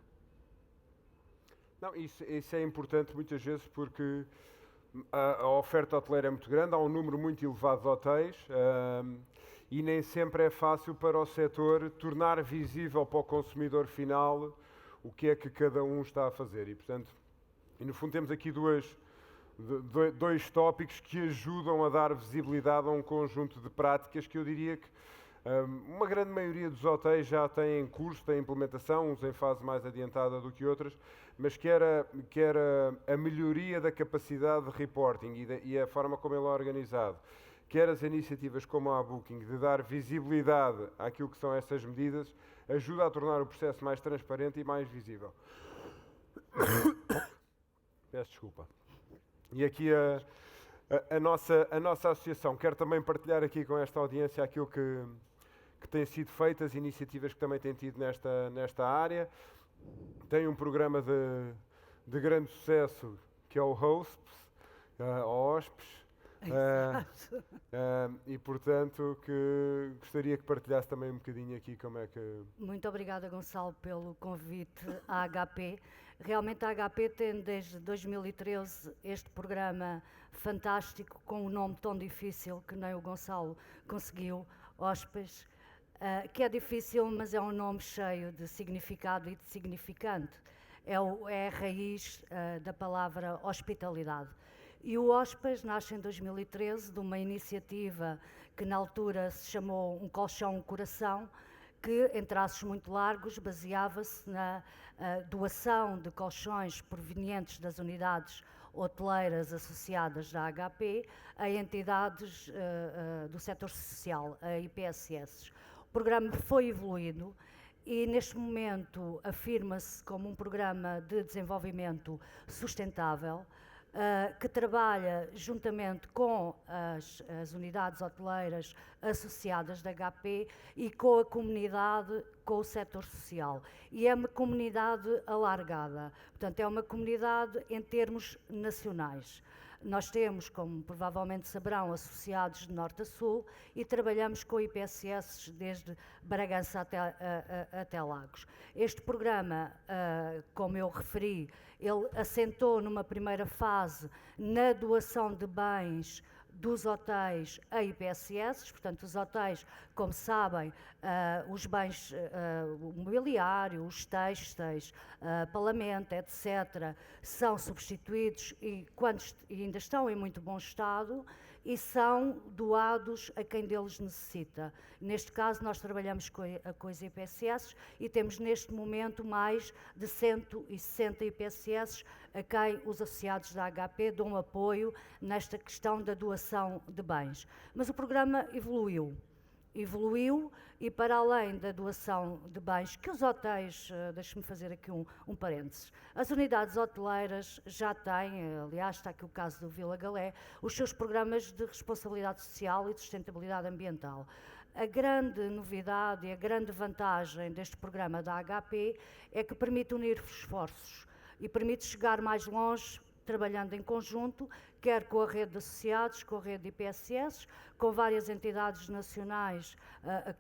Não, isso é importante muitas vezes porque a oferta hoteleira é muito grande, há um número muito elevado de hotéis e nem sempre é fácil para o setor tornar visível para o consumidor final o que é que cada um está a fazer. E, portanto, no fundo temos aqui dois tópicos que ajudam a dar visibilidade a um conjunto de práticas que eu diria que uma grande maioria dos hotéis já têm em curso, têm implementação, uns em fase mais adiantada do que outras, mas quer a melhoria da capacidade de reporting e a forma como ele é organizado, quer as iniciativas como a Booking de dar visibilidade àquilo que são essas medidas, ajuda a tornar o processo mais transparente e mais visível. Peço desculpa. E aqui a nossa associação quer também partilhar aqui com esta audiência aquilo que tem sido feito, as iniciativas que também tem tido nesta área. Tem um programa de grande sucesso que é o HOSPS, e portanto que gostaria que partilhasse também um bocadinho aqui como é que... Muito obrigada, Gonçalo, pelo convite à HP. Realmente a HP tem desde 2013 este programa fantástico com um nome tão difícil que nem o Gonçalo conseguiu, HOSPES, que é difícil, mas é um nome cheio de significado e de significante. É a raiz da palavra hospitalidade. E o HOSPES nasce em 2013 de uma iniciativa que na altura se chamou Um Colchão, um Coração, que em traços muito largos baseava-se na doação de colchões provenientes das unidades hoteleiras associadas da HP a entidades do setor social, a IPSS. O programa foi evoluindo e neste momento afirma-se como um programa de desenvolvimento sustentável, que trabalha juntamente com as unidades hoteleiras associadas da HP e com a comunidade, com o setor social. E é uma comunidade alargada, portanto é uma comunidade em termos nacionais. Nós temos, como provavelmente saberão, associados de norte a sul e trabalhamos com IPSS desde Bragança até Lagos. Este programa, como eu referi, ele assentou numa primeira fase na doação de bens dos hotéis a IPSS, portanto os hotéis, como sabem, os bens, o mobiliário, os têxteis, palamento, etc., são substituídos e ainda estão em muito bom estado e são doados a quem deles necessita. Neste caso, nós trabalhamos com as IPSS e temos neste momento mais de 160 IPSS a quem os associados da HP dão apoio nesta questão da doação de bens. Mas o programa evoluiu e para além da doação de bens, que os hotéis, deixe-me fazer aqui um parênteses, as unidades hoteleiras já têm, aliás está aqui o caso do Vila Galé, os seus programas de responsabilidade social e de sustentabilidade ambiental. A grande novidade e a grande vantagem deste programa da HP é que permite unir esforços e permite chegar mais longe trabalhando em conjunto, quer com a rede de associados, com a rede de IPSS, com várias entidades nacionais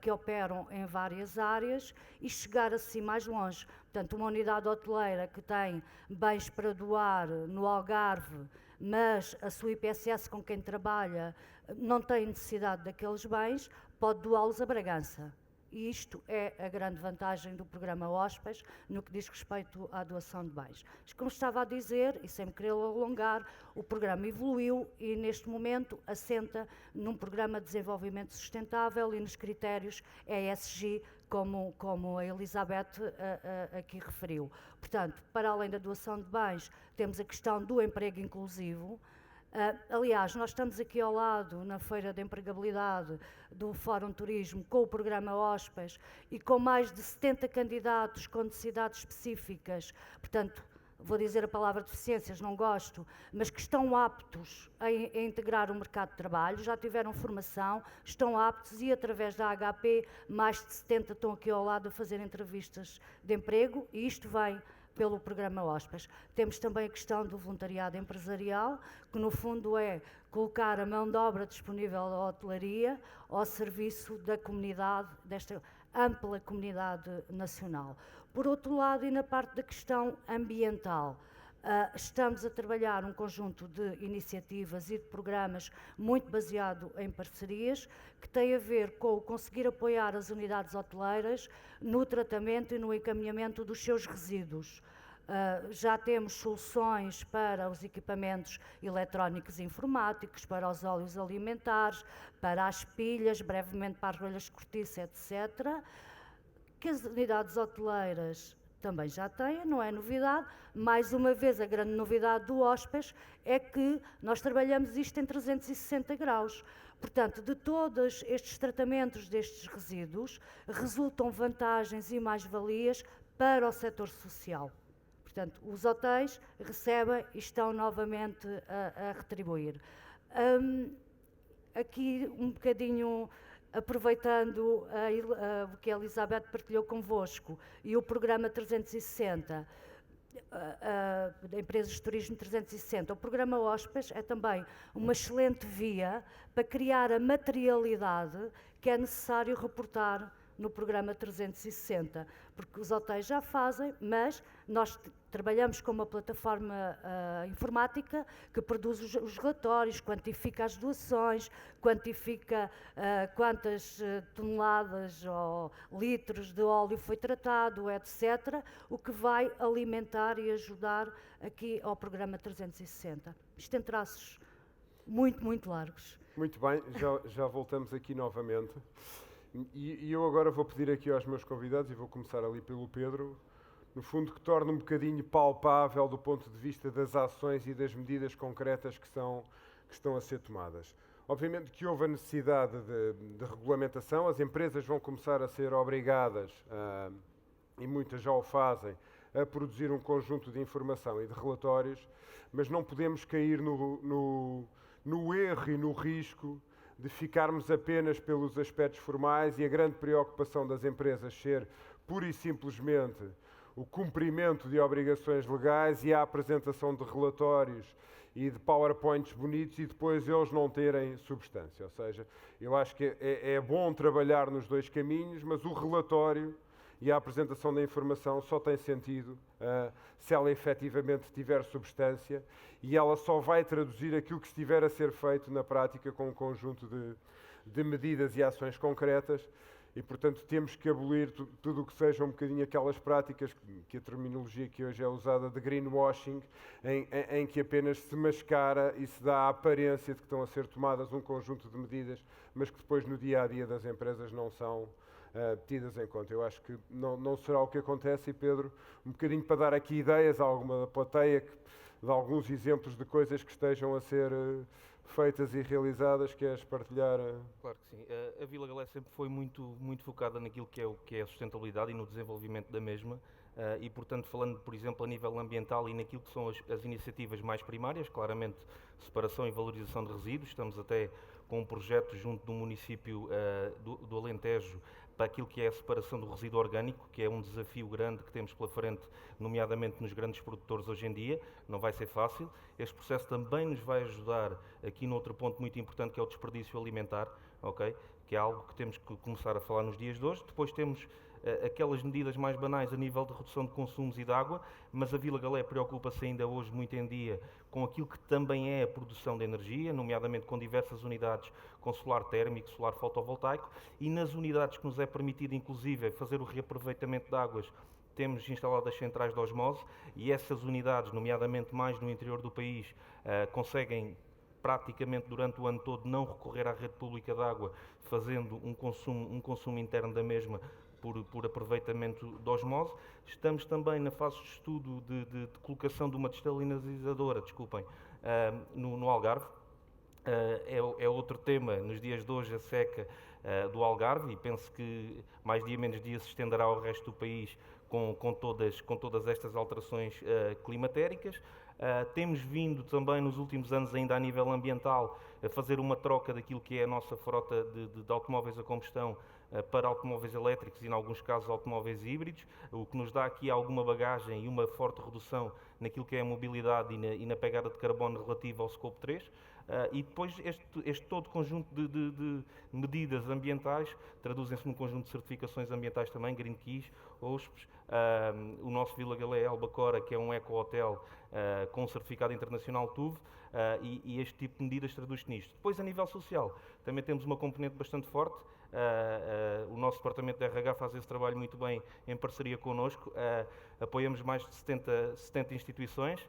que operam em várias áreas e chegar assim mais longe. Portanto, uma unidade hoteleira que tem bens para doar no Algarve, mas a sua IPSS com quem trabalha não tem necessidade daqueles bens, pode doá-los a Bragança. E isto é a grande vantagem do programa HOSPES no que diz respeito à doação de bens. Mas, como estava a dizer, e sem me querer alongar, o programa evoluiu e neste momento assenta num programa de desenvolvimento sustentável e nos critérios ESG, como a Elizabeth aqui referiu. Portanto, para além da doação de bens, temos a questão do emprego inclusivo. Aliás, nós estamos aqui ao lado, na Feira de Empregabilidade do Fórum Turismo, com o programa HOSPES e com mais de 70 candidatos com necessidades específicas, portanto, vou dizer a palavra deficiências, não gosto, mas que estão aptos a integrar o mercado de trabalho, já tiveram formação, estão aptos e através da HP mais de 70 estão aqui ao lado a fazer entrevistas de emprego e isto vem pelo programa Hóspedes. Temos também a questão do voluntariado empresarial, que no fundo é colocar a mão de obra disponível da hotelaria ao serviço da comunidade, desta ampla comunidade nacional. Por outro lado, e na parte da questão ambiental, estamos a trabalhar um conjunto de iniciativas e de programas muito baseado em parcerias, que tem a ver com o conseguir apoiar as unidades hoteleiras no tratamento e no encaminhamento dos seus resíduos. Já temos soluções para os equipamentos eletrónicos e informáticos, para os óleos alimentares, para as pilhas, brevemente para as rolhas de cortiça, etc., que as unidades hoteleiras também já têm, não é novidade. Mais uma vez, a grande novidade do Hóspedes é que nós trabalhamos isto em 360 graus. Portanto, de todos estes tratamentos destes resíduos, resultam vantagens e mais-valias para o setor social. Portanto, os hotéis recebem e estão novamente a retribuir. Aqui um bocadinho aproveitando o que a Elizabeth partilhou convosco e o programa 360, Empresas de Turismo 360, o programa Hóspedes é também uma excelente via para criar a materialidade que é necessário reportar no programa 360, porque os hotéis já fazem, mas nós trabalhamos com uma plataforma informática que produz os relatórios, quantifica as doações, quantifica quantas toneladas ou litros de óleo foi tratado, etc., o que vai alimentar e ajudar aqui ao programa 360. Isto tem traços muito, muito largos. Muito bem, já voltamos aqui novamente. E eu agora vou pedir aqui aos meus convidados, e vou começar ali pelo Pedro, no fundo que torne um bocadinho palpável do ponto de vista das ações e das medidas concretas que estão a ser tomadas. Obviamente que houve a necessidade de regulamentação, as empresas vão começar a ser obrigadas, e muitas já o fazem, a produzir um conjunto de informação e de relatórios, mas não podemos cair no erro e no risco de ficarmos apenas pelos aspectos formais e a grande preocupação das empresas ser, pura e simplesmente, o cumprimento de obrigações legais e a apresentação de relatórios e de PowerPoints bonitos e depois eles não terem substância. Ou seja, eu acho que é bom trabalhar nos dois caminhos, mas o relatório e a apresentação da informação só tem sentido se ela efetivamente tiver substância, e ela só vai traduzir aquilo que estiver a ser feito na prática com um conjunto de medidas e ações concretas, e portanto temos que abolir tudo o que sejam um bocadinho aquelas práticas, que a terminologia que hoje é usada de greenwashing, em que apenas se mascara e se dá a aparência de que estão a ser tomadas um conjunto de medidas, mas que depois no dia-a-dia das empresas não são tidas em conta. Eu acho que não será o que acontece, e Pedro, um bocadinho para dar aqui ideias a alguma plateia, de alguns exemplos de coisas que estejam a ser feitas e realizadas, queres partilhar? Claro que sim. A Vila Galé sempre foi muito focada naquilo que é a sustentabilidade e no desenvolvimento da mesma, e portanto falando, por exemplo, a nível ambiental e naquilo que são as iniciativas mais primárias, claramente separação e valorização de resíduos. Estamos até com um projeto junto do município do Alentejo para aquilo que é a separação do resíduo orgânico, que é um desafio grande que temos pela frente, nomeadamente nos grandes produtores hoje em dia. Não vai ser fácil. Este processo também nos vai ajudar aqui no outro ponto muito importante, que é o desperdício alimentar, okay? Que é algo que temos que começar a falar nos dias de hoje. Depois temos aquelas medidas mais banais a nível de redução de consumos e de água, mas a Vila Galé preocupa-se ainda hoje, muito em dia, com aquilo que também é a produção de energia, nomeadamente com diversas unidades com solar térmico, solar fotovoltaico, e nas unidades que nos é permitido, inclusive, fazer o reaproveitamento de águas, temos instaladas centrais de osmose, e essas unidades, nomeadamente mais no interior do país, conseguem praticamente durante o ano todo não recorrer à rede pública de água, fazendo um consumo interno da mesma por aproveitamento de osmose. Estamos também na fase de estudo de colocação de uma dessalinizadora, no Algarve. É outro tema nos dias de hoje, a seca do Algarve, e penso que mais dia menos dia se estenderá ao resto do país com todas estas alterações climatéricas. Temos vindo também nos últimos anos, ainda a nível ambiental, a fazer uma troca daquilo que é a nossa frota de automóveis a combustão para automóveis elétricos e, em alguns casos, automóveis híbridos, o que nos dá aqui alguma bagagem e uma forte redução naquilo que é a mobilidade e na pegada de carbono relativa ao Scope 3. E depois este todo conjunto de medidas ambientais traduzem-se num conjunto de certificações ambientais também, Green Keys, OSPs, o nosso Vila Galé Albacora, que é um eco-hotel com um certificado internacional TÜV, e este tipo de medidas traduz-se nisto. Depois, a nível social, também temos uma componente bastante forte. O nosso departamento de RH faz esse trabalho muito bem em parceria connosco. Apoiamos mais de 70 instituições.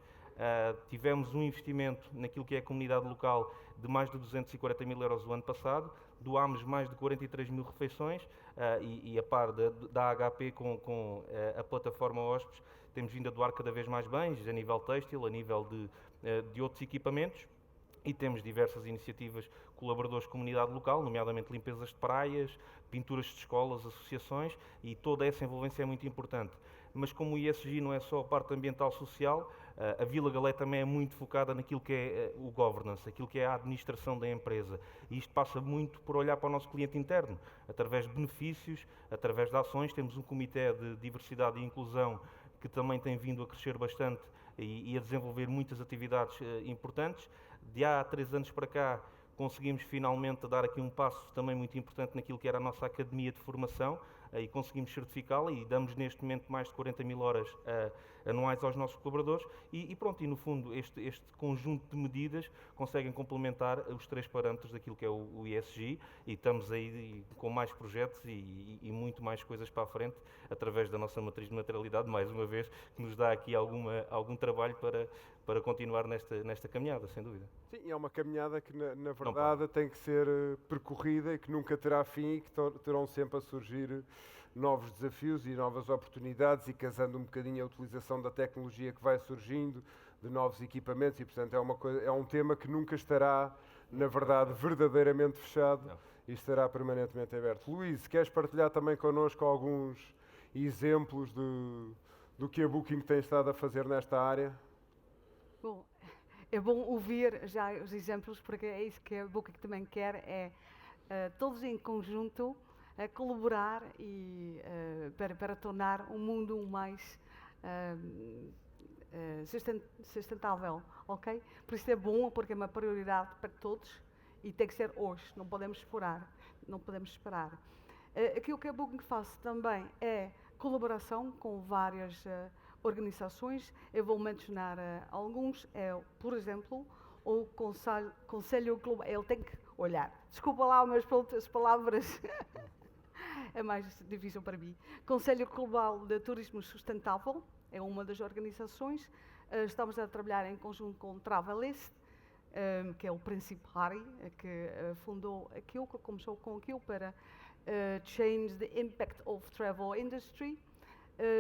Tivemos um investimento naquilo que é a comunidade local de mais de 240 mil euros o ano passado, doámos mais de 43 mil refeições e a par da HP com a plataforma Hóspedes, temos vindo a doar cada vez mais bens, a nível têxtil, a nível de outros equipamentos, e temos diversas iniciativas, colaboradores de comunidade local, nomeadamente limpezas de praias, pinturas de escolas, associações, e toda essa envolvência é muito importante. Mas como o ESG não é só a parte ambiental social, a Vila Galé também é muito focada naquilo que é o governance, aquilo que é a administração da empresa. E isto passa muito por olhar para o nosso cliente interno, através de benefícios, através de ações. Temos um comitê de diversidade e inclusão que também tem vindo a crescer bastante e a desenvolver muitas atividades importantes. De há 3 anos para cá, conseguimos finalmente dar aqui um passo também muito importante naquilo que era a nossa academia de formação, e conseguimos certificá-la e damos neste momento mais de 40 mil horas anuais aos nossos colaboradores e pronto, e no fundo este conjunto de medidas conseguem complementar os 3 parâmetros daquilo que é o ESG, e estamos aí com mais projetos e muito mais coisas para a frente através da nossa matriz de materialidade, mais uma vez, que nos dá aqui algum trabalho para continuar nesta caminhada, sem dúvida. Sim, é uma caminhada que na verdade tem que ser percorrida e que nunca terá fim e que terão sempre a surgir novos desafios e novas oportunidades, e casando um bocadinho a utilização da tecnologia que vai surgindo, de novos equipamentos, e portanto é um tema que nunca estará, na verdade, verdadeiramente fechado. Não. E estará permanentemente aberto. Luís, queres partilhar também connosco alguns exemplos do que a Booking tem estado a fazer nesta área? Bom, é bom ouvir já os exemplos, porque é isso que a Booking também quer, é todos em conjunto colaborar e para tornar o mundo mais sustentável, ok? Por isso é bom, porque é uma prioridade para todos e tem que ser hoje, não podemos esperar. Aquilo que a Booking faz também é colaboração com várias organizações. Eu vou mencionar alguns, por exemplo, o Conselho Global, ele tem que olhar, desculpa lá, mas as palavras é mais difícil para mim. Conselho Global de Turismo Sustentável é uma das organizações. Estamos a trabalhar em conjunto com o Travelist, que é o principal que fundou aquilo, que começou com aquilo para change the impact of travel industry.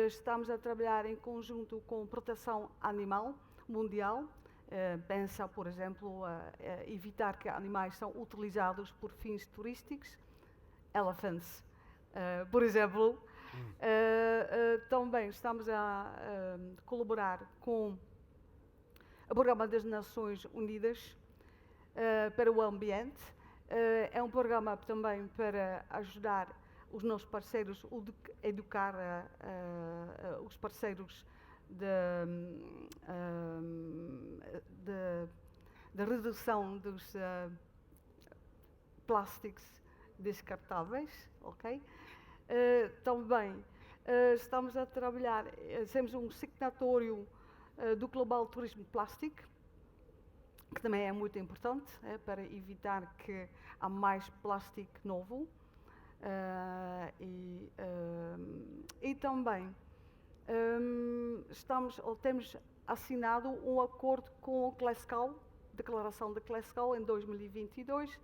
Estamos a trabalhar em conjunto com Proteção Animal Mundial. Pensa, por exemplo, evitar que animais são utilizados por fins turísticos. Elephants, por exemplo. Também estamos a colaborar com o Programa das Nações Unidas para o Ambiente. É um programa também para ajudar os nossos parceiros, educar os parceiros da redução dos plásticos descartáveis, ok? Também estamos a trabalhar, temos um signatório do Global Tourism Plastic, que também é muito importante para evitar que há mais plástico novo. E também temos assinado um acordo com o Glasgow, Declaração de Glasgow, em 2022.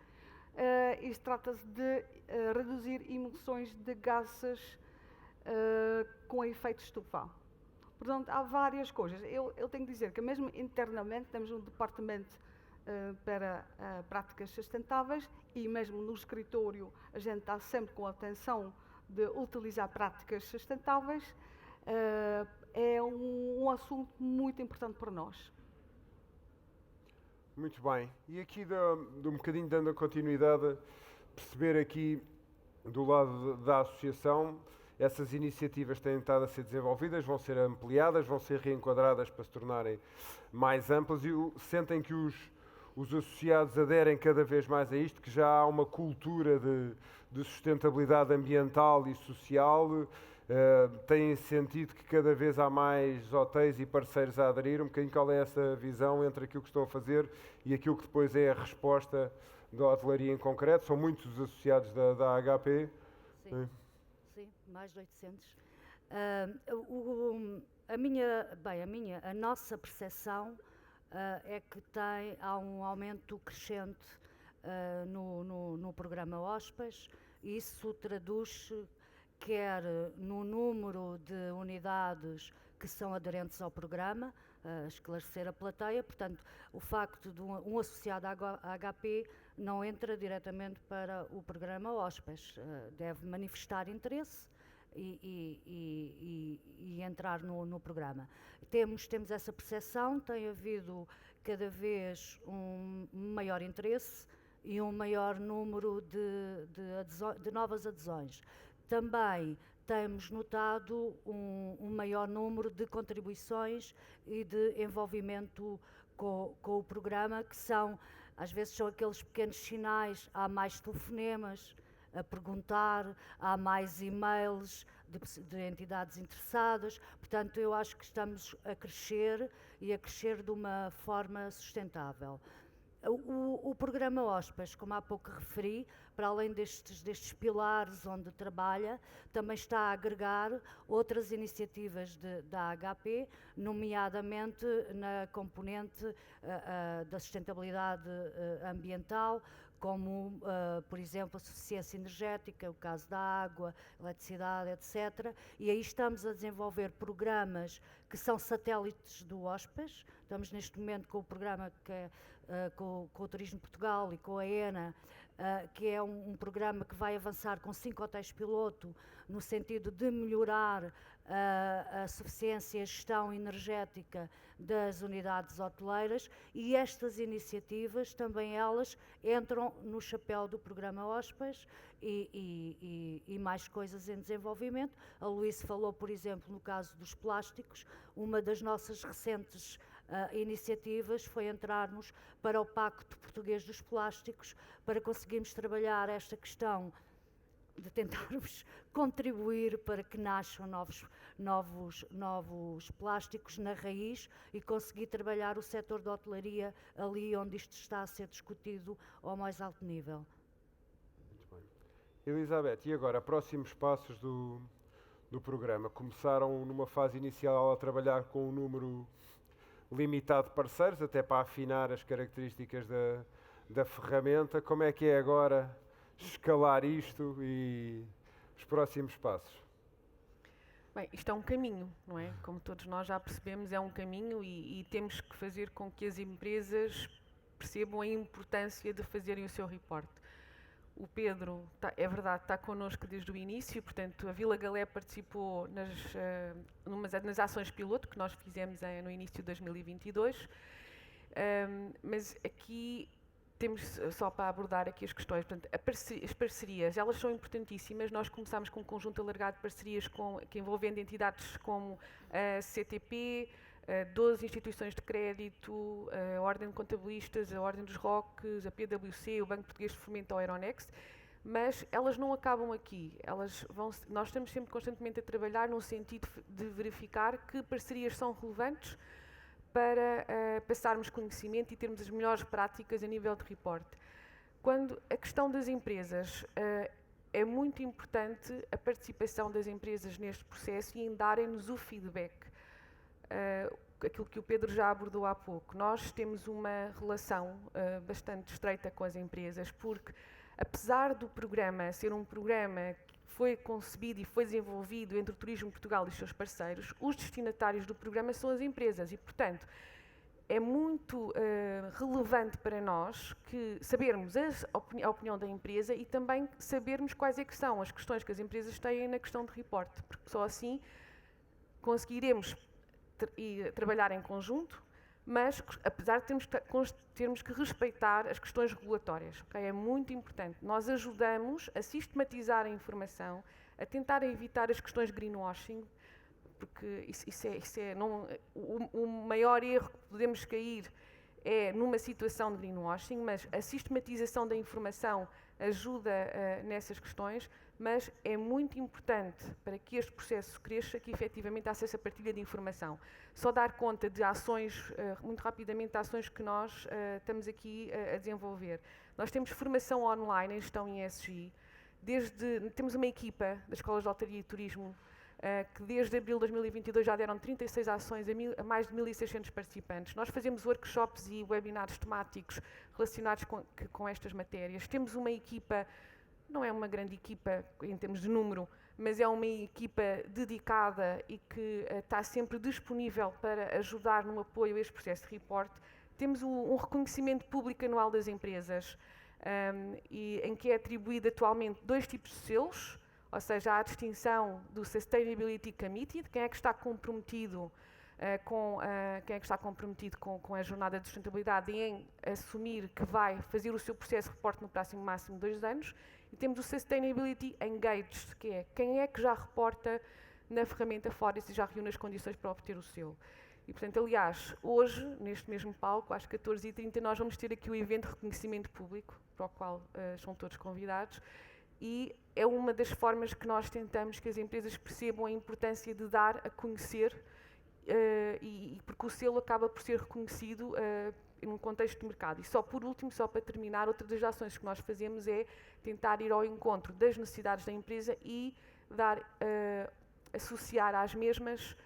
Isto trata-se de reduzir emissões de gases com efeito estufa. Portanto, há várias coisas. Eu tenho que dizer que mesmo internamente temos um departamento para práticas sustentáveis, e mesmo no escritório a gente está sempre com a atenção de utilizar práticas sustentáveis. É um assunto muito importante para nós. Muito bem. E aqui, de um bocadinho dando a continuidade, perceber aqui do lado da associação, essas iniciativas têm estado a ser desenvolvidas, vão ser ampliadas, vão ser reenquadradas para se tornarem mais amplas e sentem que os associados aderem cada vez mais a isto, que já há uma cultura de sustentabilidade ambiental e social, têm sentido que cada vez há mais hotéis e parceiros a aderir. Um bocadinho qual é essa visão entre aquilo que estão a fazer e aquilo que depois é a resposta da hotelaria em concreto? São muitos os associados da HP. Sim, sim, mais de 800. A nossa percepção é que há um aumento crescente no programa OSPAS. Isso traduz-se quer no número de unidades que são aderentes ao programa, esclarecer a plateia. Portanto, o facto de um associado à HP não entra diretamente para o programa OSPAS, deve manifestar interesse e entrar no programa. Temos essa percepção, tem havido cada vez um maior interesse e um maior número de novas adesões. Também temos notado um maior número de contribuições e de envolvimento com o programa, que às vezes são aqueles pequenos sinais. Há mais telefonemas a perguntar, há mais e-mails de entidades interessadas. Portanto, eu acho que estamos a crescer e a crescer de uma forma sustentável. O programa OSPAS, como há pouco referi, para além destes pilares onde trabalha, também está a agregar outras iniciativas da HP, nomeadamente na componente da sustentabilidade ambiental, como, por exemplo, a suficiência energética, o caso da água, eletricidade, etc. E aí estamos a desenvolver programas que são satélites do OSPAS. Estamos neste momento com o programa que é com o Turismo Portugal e com a ENA, que é um programa que vai avançar com 5 hotéis piloto, no sentido de melhorar a suficiência e a gestão energética das unidades hoteleiras, e estas iniciativas, também elas, entram no chapéu do programa OSPAS e mais coisas em desenvolvimento. A Luísa falou, por exemplo, no caso dos plásticos. Uma das nossas recentes iniciativas foi entrarmos para o Pacto Português dos Plásticos, para conseguirmos trabalhar esta questão de tentarmos contribuir para que nasçam novos plásticos na raiz e conseguir trabalhar o setor da hotelaria ali onde isto está a ser discutido ao mais alto nível. Muito bem. Elizabeth, e agora, próximos passos do programa? Começaram numa fase inicial a trabalhar com um número limitado de parceiros, até para afinar as características da ferramenta. Como é que é agora escalar isto e os próximos passos? Bem, isto é um caminho, não é? Como todos nós já percebemos, é um caminho e temos que fazer com que as empresas percebam a importância de fazerem o seu reporte. O Pedro, é verdade, está connosco desde o início, portanto, a Vila Galé participou nas ações piloto que nós fizemos no início de 2022, mas aqui temos só para abordar aqui as questões. Portanto, as parcerias, elas são importantíssimas. Nós começámos com um conjunto alargado de parcerias que envolvendo entidades como a CTP, 12 instituições de crédito, a Ordem de Contabilistas, a Ordem dos ROCs, a PwC, o Banco Português de Fomento, ao Euronext, mas elas não acabam aqui. Nós estamos sempre constantemente a trabalhar no sentido de verificar que parcerias são relevantes para passarmos conhecimento e termos as melhores práticas a nível de reporte. Quando a questão das empresas, é muito importante a participação das empresas neste processo e em darem-nos o feedback. Aquilo que o Pedro já abordou há pouco. Nós temos uma relação bastante estreita com as empresas, porque apesar do programa ser um programa que foi concebido e foi desenvolvido entre o Turismo Portugal e os seus parceiros, os destinatários do programa são as empresas e, portanto, é muito relevante para nós que sabermos a opinião da empresa e também sabermos quais é que são as questões que as empresas têm na questão de reporte, porque só assim conseguiremos trabalhar em conjunto mas apesar de termos que respeitar as questões regulatórias, okay? É muito importante. Nós ajudamos a sistematizar a informação, a tentar evitar as questões greenwashing, porque o maior erro que podemos cair é numa situação de greenwashing, mas a sistematização da informação ajuda nessas questões, mas é muito importante para que este processo cresça que efetivamente haja essa partilha de informação. Só dar conta de ações, muito rapidamente, de ações que nós estamos aqui a desenvolver. Nós temos formação online em gestão em ESG, temos uma equipa das Escolas de Hotelaria e Turismo que desde abril de 2022 já deram 36 ações a mais de 1.600 participantes. Nós fazemos workshops e webinars temáticos relacionados com estas matérias. Temos uma equipa, não é uma grande equipa em termos de número, mas é uma equipa dedicada e que está sempre disponível para ajudar no apoio a este processo de report. Temos um reconhecimento público anual das empresas, em que é atribuído atualmente 2 tipos de selos, ou seja, há a distinção do Sustainability Committee, de quem é que está comprometido com a jornada de sustentabilidade e em assumir que vai fazer o seu processo de reporte no próximo máximo 2 anos. E temos o Sustainability Engaged, que é quem é que já reporta na ferramenta Forest e já reúne as condições para obter o selo. E, portanto, aliás, hoje, neste mesmo palco, às 14h30, nós vamos ter aqui o evento de reconhecimento público, para o qual são todos convidados, e é uma das formas que nós tentamos que as empresas percebam a importância de dar a conhecer, porque o selo acaba por ser reconhecido num contexto de mercado. E só por último, só para terminar, outra das ações que nós fazemos é tentar ir ao encontro das necessidades da empresa e associar às mesmas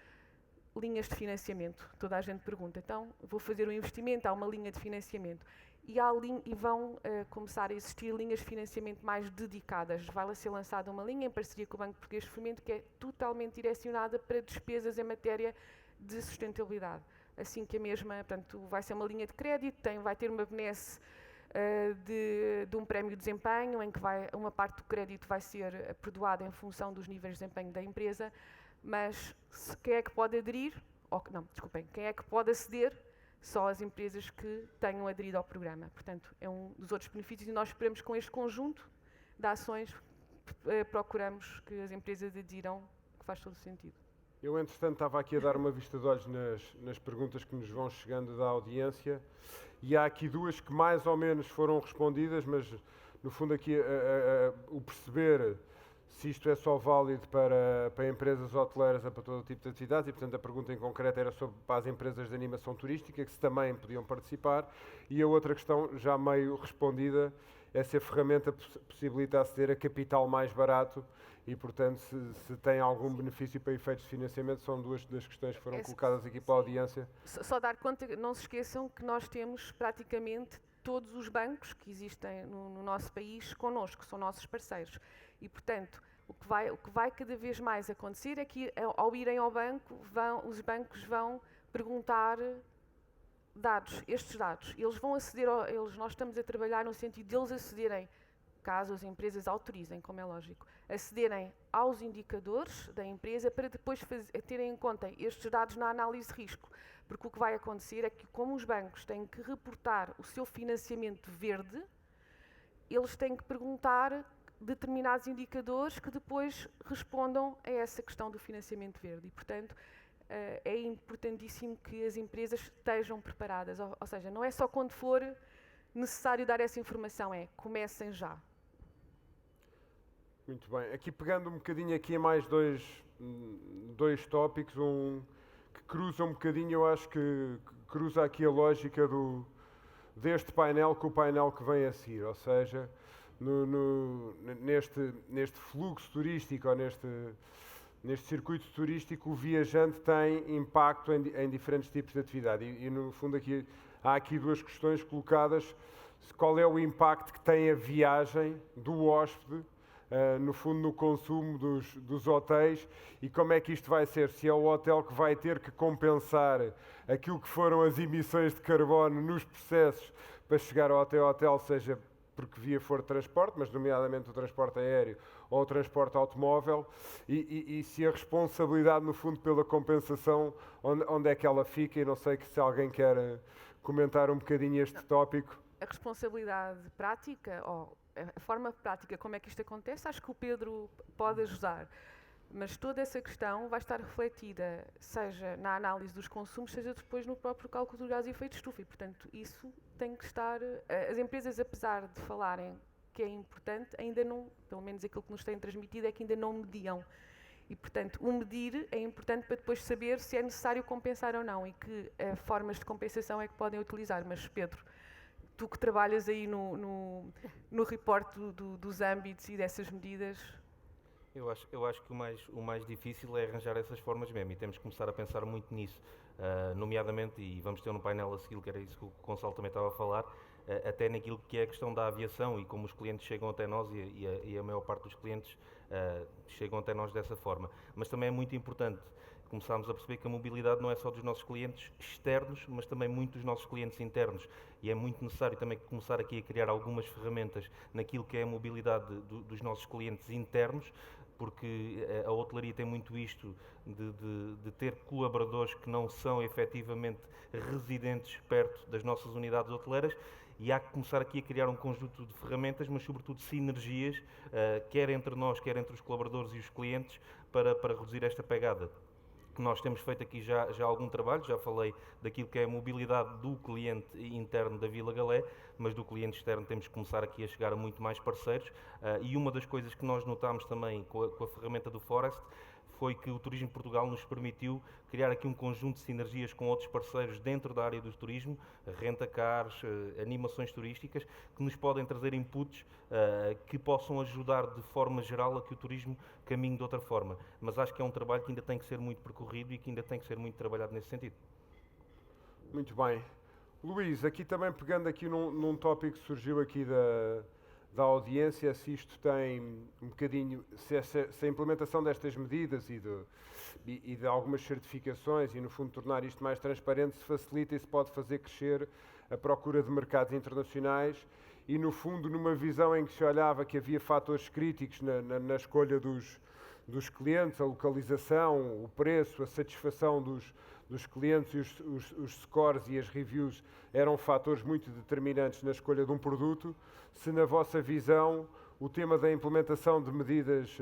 linhas de financiamento. Toda a gente pergunta, então, vou fazer um investimento, há uma linha de financiamento. E vão começar a existir linhas de financiamento mais dedicadas. Vai ser lançada uma linha em parceria com o Banco Português de Fomento que é totalmente direcionada para despesas em matéria de sustentabilidade. Assim que a mesma, portanto, vai ser uma linha de crédito, vai ter uma benesse de um prémio de desempenho, em que uma parte do crédito vai ser perdoada em função dos níveis de desempenho da empresa, mas quem é que pode aderir? Quem é que pode aceder? Só as empresas que tenham aderido ao programa. Portanto, é um dos outros benefícios e nós esperamos com este conjunto de ações, procuramos que as empresas adiram, que faz todo o sentido. Eu, entretanto, estava aqui a dar uma vista de olhos nas perguntas que nos vão chegando da audiência e há aqui 2 que mais ou menos foram respondidas, mas no fundo aqui o perceber se isto é só válido para empresas hoteleiras ou para todo tipo de atividades e, portanto, a pergunta em concreto era para as empresas de animação turística, que se também podiam participar, e a outra questão, já meio respondida, é se a ferramenta possibilita aceder a capital mais barato e, portanto, se tem algum benefício para efeitos de financiamento. São 2 das questões que foram colocadas aqui pela audiência. Só dar conta, não se esqueçam que nós temos praticamente todos os bancos que existem no nosso país connosco, são nossos parceiros. E, portanto, o que vai cada vez mais acontecer é que, ao irem ao banco, os bancos vão perguntar estes dados. Eles vão aceder, nós estamos a trabalhar no sentido de eles acederem, caso as empresas autorizem, como é lógico, acederem aos indicadores da empresa para depois terem em conta estes dados na análise de risco. Porque o que vai acontecer é que, como os bancos têm que reportar o seu financiamento verde, eles têm que perguntar determinados indicadores que depois respondam a essa questão do financiamento verde. E, portanto, é importantíssimo que as empresas estejam preparadas. Ou seja, não é só quando for necessário dar essa informação, comecem já. Muito bem. Aqui pegando um bocadinho aqui a mais dois tópicos, que cruza um bocadinho, eu acho que cruza aqui a lógica deste painel com o painel que vem a seguir, ou seja, neste fluxo turístico, ou neste circuito turístico, o viajante tem impacto em diferentes tipos de atividade. E no fundo aqui há aqui 2 questões colocadas. Qual é o impacto que tem a viagem do hóspede, no fundo, no consumo dos hotéis, e como é que isto vai ser? Se é o hotel que vai ter que compensar aquilo que foram as emissões de carbono nos processos para chegar ao hotel, seja porque via for transporte, mas nomeadamente o transporte aéreo, ao transporte automóvel e se a responsabilidade, no fundo, pela compensação, onde é que ela fica, e não sei se alguém quer comentar um bocadinho este tópico. A responsabilidade prática, ou a forma prática como é que isto acontece, acho que o Pedro pode ajudar. Mas toda essa questão vai estar refletida, seja na análise dos consumos, seja depois no próprio cálculo do gás de efeito de estufa. E, portanto, isso tem que estar... As empresas, apesar de falarem que é importante, ainda não, pelo menos aquilo que nos têm transmitido, é que ainda não mediam. E, portanto, o medir é importante para depois saber se é necessário compensar ou não e que formas de compensação é que podem utilizar. Mas, Pedro, tu que trabalhas aí no reporte dos âmbitos e dessas medidas... Eu acho que o mais difícil é arranjar essas formas mesmo, e temos que começar a pensar muito nisso, nomeadamente, e vamos ter um painel a seguir, que era isso que o Gonçalo também estava a falar, até naquilo que é a questão da aviação e como os clientes chegam até nós, e a maior parte dos clientes chegam até nós dessa forma. Mas também é muito importante começarmos a perceber que a mobilidade não é só dos nossos clientes externos, mas também muito dos nossos clientes internos. E é muito necessário também começar aqui a criar algumas ferramentas naquilo que é a mobilidade dos nossos clientes internos, porque a hotelaria tem muito isto de ter colaboradores que não são efetivamente residentes perto das nossas unidades hoteleiras, e há que começar aqui a criar um conjunto de ferramentas, mas sobretudo sinergias, quer entre nós, quer entre os colaboradores e os clientes, para reduzir esta pegada. Nós temos feito aqui já algum trabalho, já falei daquilo que é a mobilidade do cliente interno da Vila Galé, mas do cliente externo temos que começar aqui a chegar a muito mais parceiros, e uma das coisas que nós notámos também com a ferramenta do Forest foi que o Turismo de Portugal nos permitiu criar aqui um conjunto de sinergias com outros parceiros dentro da área do turismo, renta-cars, animações turísticas, que nos podem trazer inputs que possam ajudar de forma geral a que o turismo caminhe de outra forma. Mas acho que é um trabalho que ainda tem que ser muito percorrido e que ainda tem que ser muito trabalhado nesse sentido. Muito bem. Luís, aqui também pegando aqui num tópico que surgiu aqui da audiência, se isto tem um bocadinho, se a implementação destas medidas e de algumas certificações e, no fundo, tornar isto mais transparente, se facilita e se pode fazer crescer a procura de mercados internacionais e, no fundo, numa visão em que se olhava que havia fatores críticos na escolha dos clientes, a localização, o preço, a satisfação dos clientes, e os scores e as reviews eram fatores muito determinantes na escolha de um produto. Se na vossa visão o tema da implementação de medidas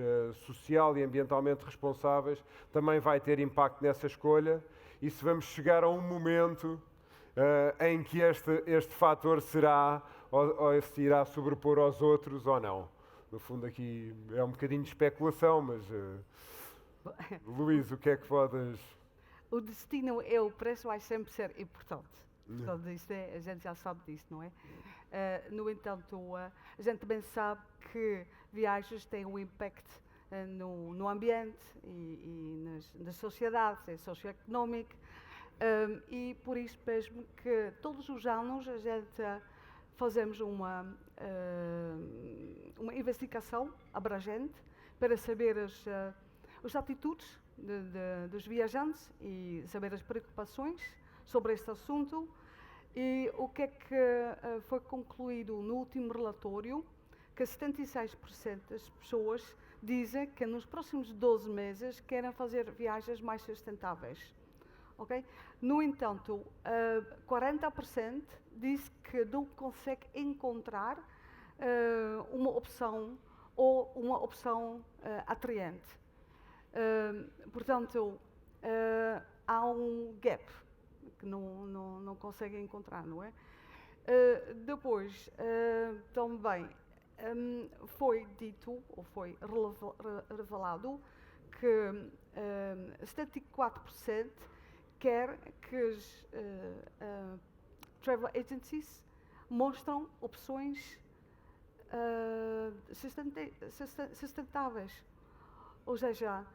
social e ambientalmente responsáveis também vai ter impacto nessa escolha, e se vamos chegar a um momento em que este fator será ou se irá sobrepor aos outros ou não. No fundo aqui é um bocadinho de especulação, mas Luís, o que é que podes... O destino o preço vai sempre ser importante. Portanto, a gente já sabe disso, não é? No entanto, a gente também sabe que viagens têm um impacto no ambiente e nas sociedades, é socioeconómico, e por isso mesmo que todos os anos a gente fazemos uma investigação abrangente para saber as atitudes dos viajantes e saber as preocupações sobre este assunto. E o que é que foi concluído no último relatório? Que 76% das pessoas dizem que nos próximos 12 meses querem fazer viagens mais sustentáveis. Okay? No entanto, 40% diz que não consegue encontrar uma opção ou uma opção atraente. Portanto, há um gap que não conseguem encontrar, não é? Depois, também foi dito, ou foi revelado, que 74% quer que as travel agencies mostram opções sustentáveis. Ou seja,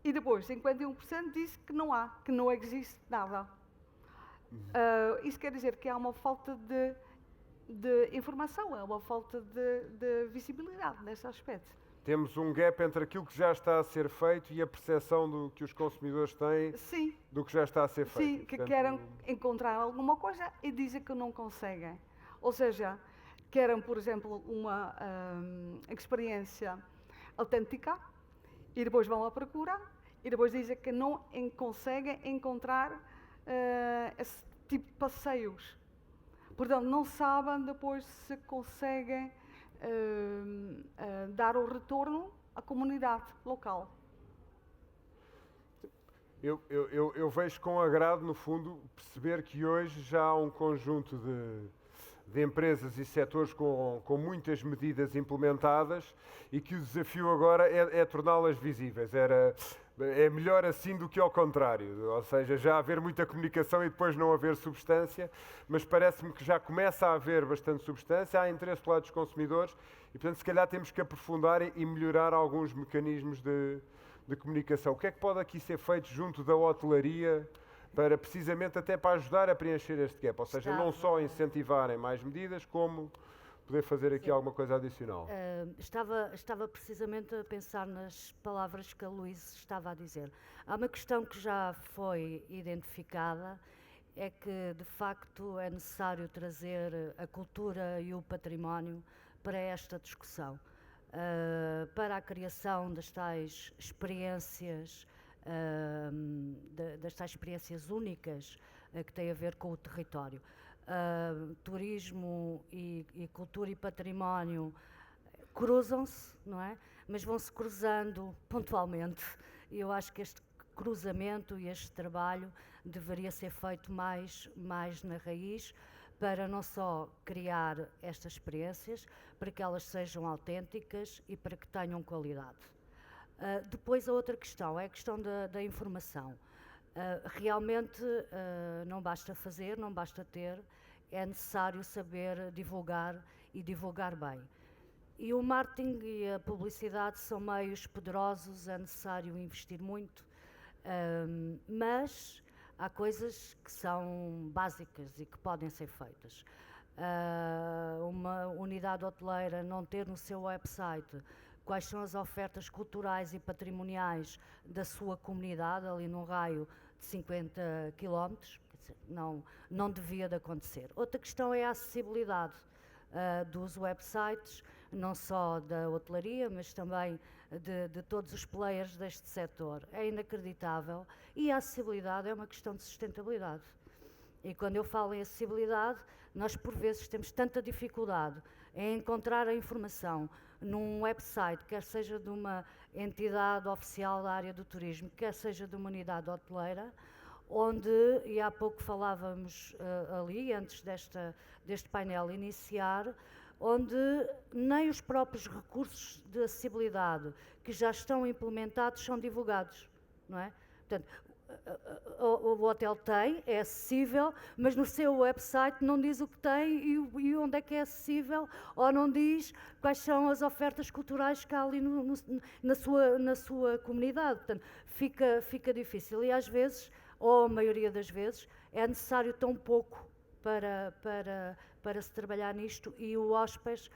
e depois 51% diz que não há, que não existe nada. Isso quer dizer que há uma falta de informação, é uma falta de visibilidade nesse aspecto. Temos um gap entre aquilo que já está a ser feito e a percepção do que os consumidores têm. Sim. Do que já está a ser feito. Sim, que querem encontrar alguma coisa e dizem que não conseguem. Ou seja, querem, por exemplo, uma experiência autêntica, e depois vão à procura, e depois dizem que não conseguem encontrar esse tipo de passeios. Portanto, não sabem depois se conseguem dar o retorno à comunidade local. Eu vejo com agrado, no fundo, perceber que hoje já há um conjunto de empresas e setores com muitas medidas implementadas e que o desafio agora é torná-las visíveis. É melhor assim do que ao contrário, ou seja, já haver muita comunicação e depois não haver substância, mas parece-me que já começa a haver bastante substância, há interesse do lado dos consumidores e, portanto, se calhar temos que aprofundar e melhorar alguns mecanismos de comunicação. O que é que pode aqui ser feito junto da hotelaria precisamente até para ajudar a preencher este gap? Ou seja, não só incentivarem mais medidas, como poder fazer aqui alguma coisa adicional. Estava precisamente a pensar nas palavras que a Luís estava a dizer. Há uma questão que já foi identificada, é que de facto é necessário trazer a cultura e o património para esta discussão. Para a criação das tais experiências, únicas que têm a ver com o território. Turismo e cultura e património cruzam-se, não é? Mas vão-se cruzando pontualmente. E eu acho que este cruzamento e este trabalho deveria ser feito mais na raiz, para não só criar estas experiências, para que elas sejam autênticas e para que tenham qualidade. Depois a outra questão é a questão da informação. Realmente não basta fazer, não basta ter, é necessário saber divulgar e divulgar bem. E o marketing e a publicidade são meios poderosos, é necessário investir muito, mas há coisas que são básicas e que podem ser feitas. Uma unidade hoteleira não ter no seu website quais são as ofertas culturais e patrimoniais da sua comunidade, ali num raio de 50 km, não devia de acontecer. Outra questão é a acessibilidade dos websites, não só da hotelaria, mas também de todos os players deste setor. É inacreditável e a acessibilidade é uma questão de sustentabilidade. E quando eu falo em acessibilidade, nós por vezes temos tanta dificuldade em encontrar a informação num website, quer seja de uma entidade oficial da área do turismo, quer seja de uma unidade hoteleira, onde, e há pouco falávamos ali, antes deste painel iniciar, onde nem os próprios recursos de acessibilidade que já estão implementados são divulgados, não é? Portanto, o hotel é acessível, mas no seu website não diz o que tem e onde é que é acessível, ou não diz quais são as ofertas culturais que há ali na sua comunidade. Portanto, fica difícil e às vezes, ou a maioria das vezes, é necessário tão pouco para se trabalhar nisto, e o hóspedes,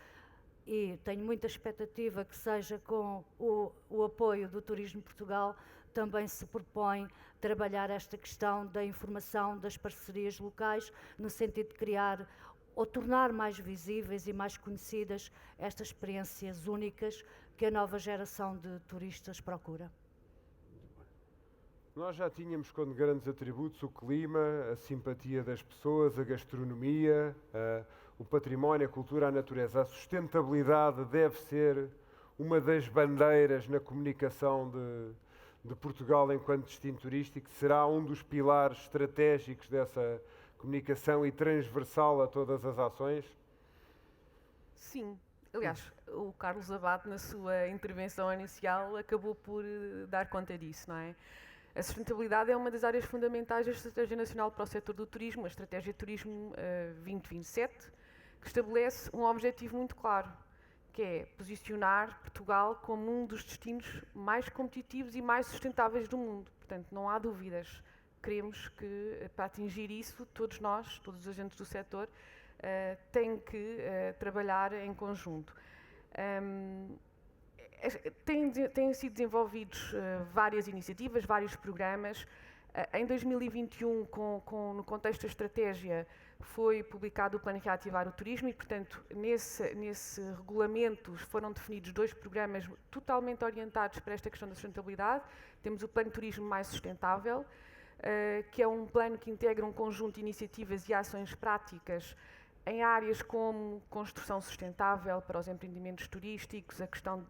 e tenho muita expectativa que seja com o apoio do Turismo Portugal, também se propõe trabalhar esta questão da informação das parcerias locais, no sentido de criar ou tornar mais visíveis e mais conhecidas estas experiências únicas que a nova geração de turistas procura. Nós já tínhamos como grandes atributos o clima, a simpatia das pessoas, a gastronomia, o património, a cultura, a natureza. A sustentabilidade deve ser uma das bandeiras na comunicação de Portugal enquanto destino turístico, será um dos pilares estratégicos dessa comunicação e transversal a todas as ações? Sim. Aliás, o Carlos Abade, na sua intervenção inicial, acabou por dar conta disso, não é? A sustentabilidade é uma das áreas fundamentais da Estratégia Nacional para o Setor do Turismo, a Estratégia Turismo 2027, que estabelece um objetivo muito claro, que é posicionar Portugal como um dos destinos mais competitivos e mais sustentáveis do mundo. Portanto, não há dúvidas. Queremos que, para atingir isso, todos nós, todos os agentes do setor, têm que trabalhar em conjunto. Têm sido desenvolvidos várias iniciativas, vários programas, Em 2021, no contexto da estratégia, foi publicado o Plano Reativar o Turismo e, portanto, nesse regulamento foram definidos 2 programas totalmente orientados para esta questão da sustentabilidade. Temos o Plano Turismo Mais Sustentável, que é um plano que integra um conjunto de iniciativas e ações práticas em áreas como construção sustentável para os empreendimentos turísticos, a questão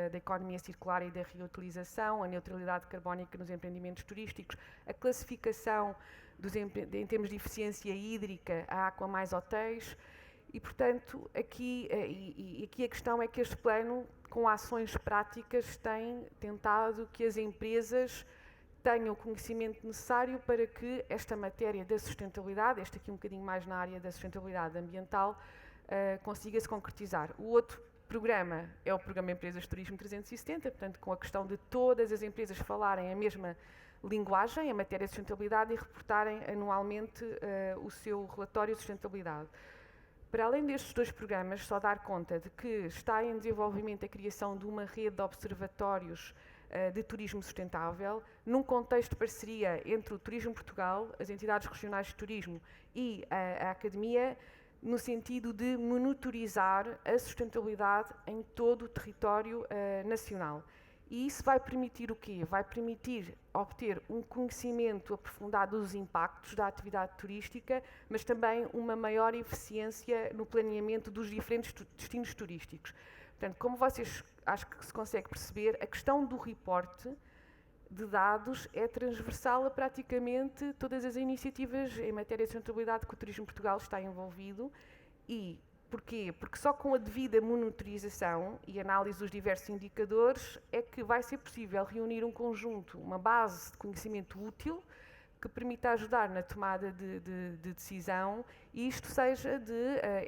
da economia circular e da reutilização, a neutralidade carbónica nos empreendimentos turísticos, a classificação em termos de eficiência hídrica, a Aqua Mais Hotéis, e, portanto, aqui a questão é que este plano, com ações práticas, tem tentado que as empresas tenham o conhecimento necessário para que esta matéria da sustentabilidade, este aqui um bocadinho mais na área da sustentabilidade ambiental, consiga se concretizar. O outro programa é o Programa Empresas Turismo 370, portanto, com a questão de todas as empresas falarem a mesma linguagem em matéria de sustentabilidade e reportarem anualmente o seu relatório de sustentabilidade. Para além destes 2 programas, só dar conta de que está em desenvolvimento a criação de uma rede de observatórios de turismo sustentável, num contexto de parceria entre o Turismo Portugal, as entidades regionais de turismo e a Academia, no sentido de monitorizar a sustentabilidade em todo o território nacional. E isso vai permitir o quê? Vai permitir obter um conhecimento aprofundado dos impactos da atividade turística, mas também uma maior eficiência no planeamento dos diferentes destinos turísticos. Portanto, como vocês acho que se consegue perceber, a questão do reporte de dados é transversal a praticamente todas as iniciativas em matéria de sustentabilidade que o Turismo Portugal está envolvido. E porquê? Porque só com a devida monitorização e análise dos diversos indicadores é que vai ser possível reunir um conjunto, uma base de conhecimento útil que permita ajudar na tomada de decisão, e isto seja de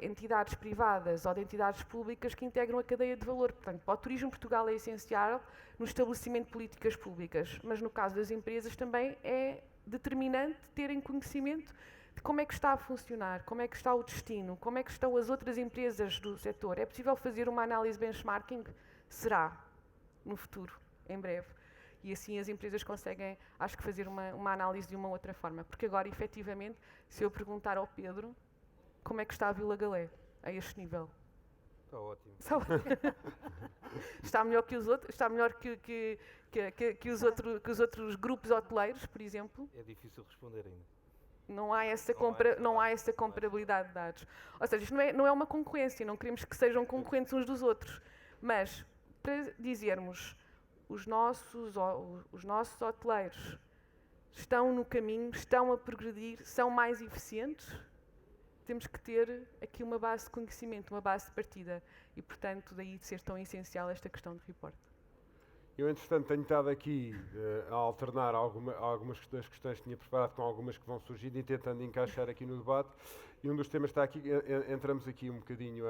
entidades privadas ou de entidades públicas que integram a cadeia de valor. Portanto, para o Turismo Portugal é essencial no estabelecimento de políticas públicas, mas no caso das empresas também é determinante terem conhecimento de como é que está a funcionar, como é que está o destino, como é que estão as outras empresas do setor. É possível fazer uma análise benchmarking? Será, no futuro, em breve. E assim as empresas conseguem, acho que, fazer uma análise de uma outra forma. Porque agora, efetivamente, se eu perguntar ao Pedro como é que está a Vila Galé, a este nível. Está ótimo. Está melhor que os outros? Está melhor que os outros grupos hoteleiros, por exemplo? É difícil responder ainda. Não há essa comparabilidade de dados. Ou seja, isto não é uma concorrência, não queremos que sejam concorrentes uns dos outros. Mas, para dizermos os nossos hoteleiros estão no caminho, estão a progredir, são mais eficientes, temos que ter aqui uma base de conhecimento, uma base de partida. E, portanto, daí de ser tão essencial esta questão de report. Eu, entretanto, tenho estado aqui a alternar algumas das questões que tinha preparado com algumas que vão surgindo e tentando encaixar aqui no debate. E um dos temas está aqui, entramos aqui um bocadinho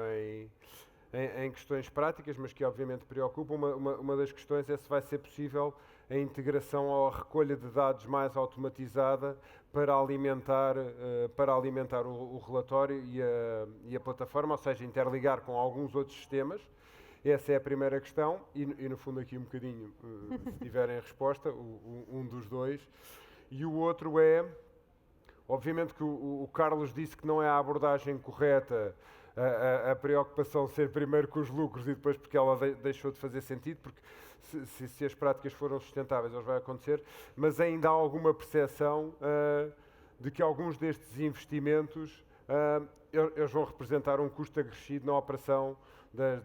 em questões práticas, mas que obviamente preocupam. Uma das questões é se vai ser possível a integração ou a recolha de dados mais automatizada para alimentar o relatório e a plataforma, ou seja, interligar com alguns outros sistemas. Essa é a primeira questão e no fundo aqui um bocadinho, se tiverem resposta, um dos dois. E o outro é, obviamente que o Carlos disse que não é a abordagem correta a preocupação ser primeiro com os lucros e depois porque ela deixou de fazer sentido, porque se as práticas foram sustentáveis, elas vai acontecer, mas ainda há alguma percepção de que alguns destes investimentos eles vão representar um custo acrescido na operação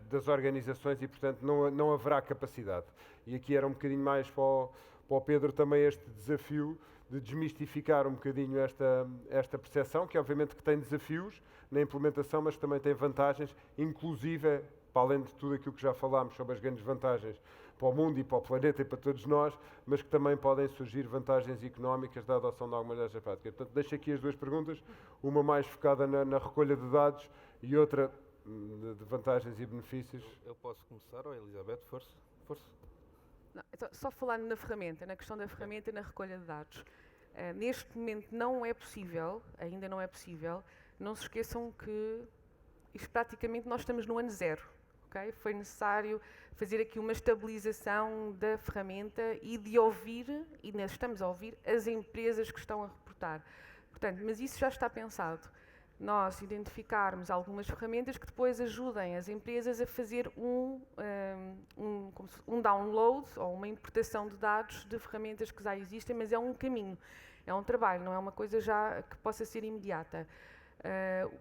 das organizações e, portanto, não haverá capacidade. E aqui era um bocadinho mais para o Pedro também este desafio de desmistificar um bocadinho esta percepção, que obviamente que tem desafios na implementação, mas também tem vantagens, inclusive, para além de tudo aquilo que já falámos sobre as grandes vantagens para o mundo e para o planeta e para todos nós, mas que também podem surgir vantagens económicas da adoção de algumas destas práticas. Portanto, deixo aqui as duas perguntas, uma mais focada na recolha de dados e outra de vantagens e benefícios. Eu posso começar, Elizabeth, força. Não, então, só falando na ferramenta, na questão da ferramenta e na recolha de dados. Neste momento não é possível, ainda não é possível, não se esqueçam que isto praticamente nós estamos no ano zero. ok? Foi necessário fazer aqui uma estabilização da ferramenta e de ouvir, e nós estamos a ouvir, as empresas que estão a reportar. Portanto, mas isso já está pensado. Nós identificarmos algumas ferramentas que depois ajudem as empresas a fazer um download ou uma importação de dados de ferramentas que já existem, mas é um caminho, é um trabalho, não é uma coisa já que possa ser imediata.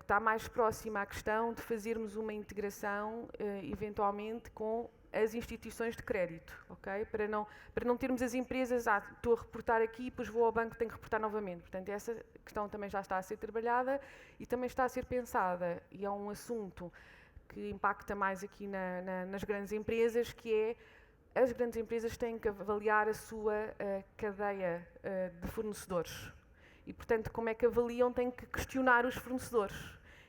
Está mais próxima à questão de fazermos uma integração, eventualmente, com as instituições de crédito, ok? Para não termos as empresas, estou a reportar aqui, depois vou ao banco, tenho que reportar novamente. Portanto, essa questão também já está a ser trabalhada e também está a ser pensada, e é um assunto que impacta mais aqui nas grandes empresas, que é as grandes empresas têm que avaliar a sua cadeia de fornecedores. E, portanto, como é que avaliam, têm que questionar os fornecedores.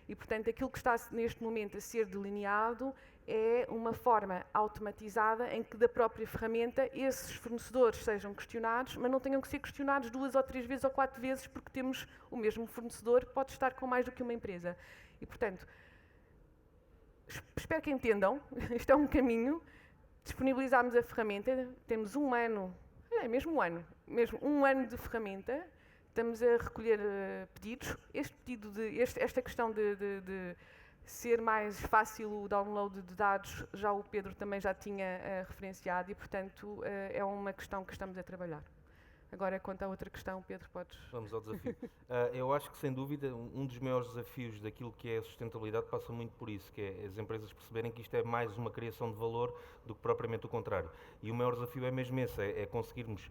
E, portanto, aquilo que está neste momento a ser delineado é uma forma automatizada em que da própria ferramenta esses fornecedores sejam questionados, mas não tenham que ser questionados 2 ou 3 vezes ou 4 vezes, porque temos o mesmo fornecedor que pode estar com mais do que uma empresa. E, portanto, espero que entendam, isto é um caminho, disponibilizarmos a ferramenta, temos um ano de ferramenta, estamos a recolher pedidos. Esta questão de ser mais fácil o download de dados, já o Pedro também já tinha referenciado e, portanto, é uma questão que estamos a trabalhar. Agora, quanto à outra questão, Pedro, podes... Vamos ao desafio. Eu acho que, sem dúvida, um dos maiores desafios daquilo que é a sustentabilidade passa muito por isso, que é as empresas perceberem que isto é mais uma criação de valor do que propriamente o contrário. E o maior desafio é mesmo esse, é conseguirmos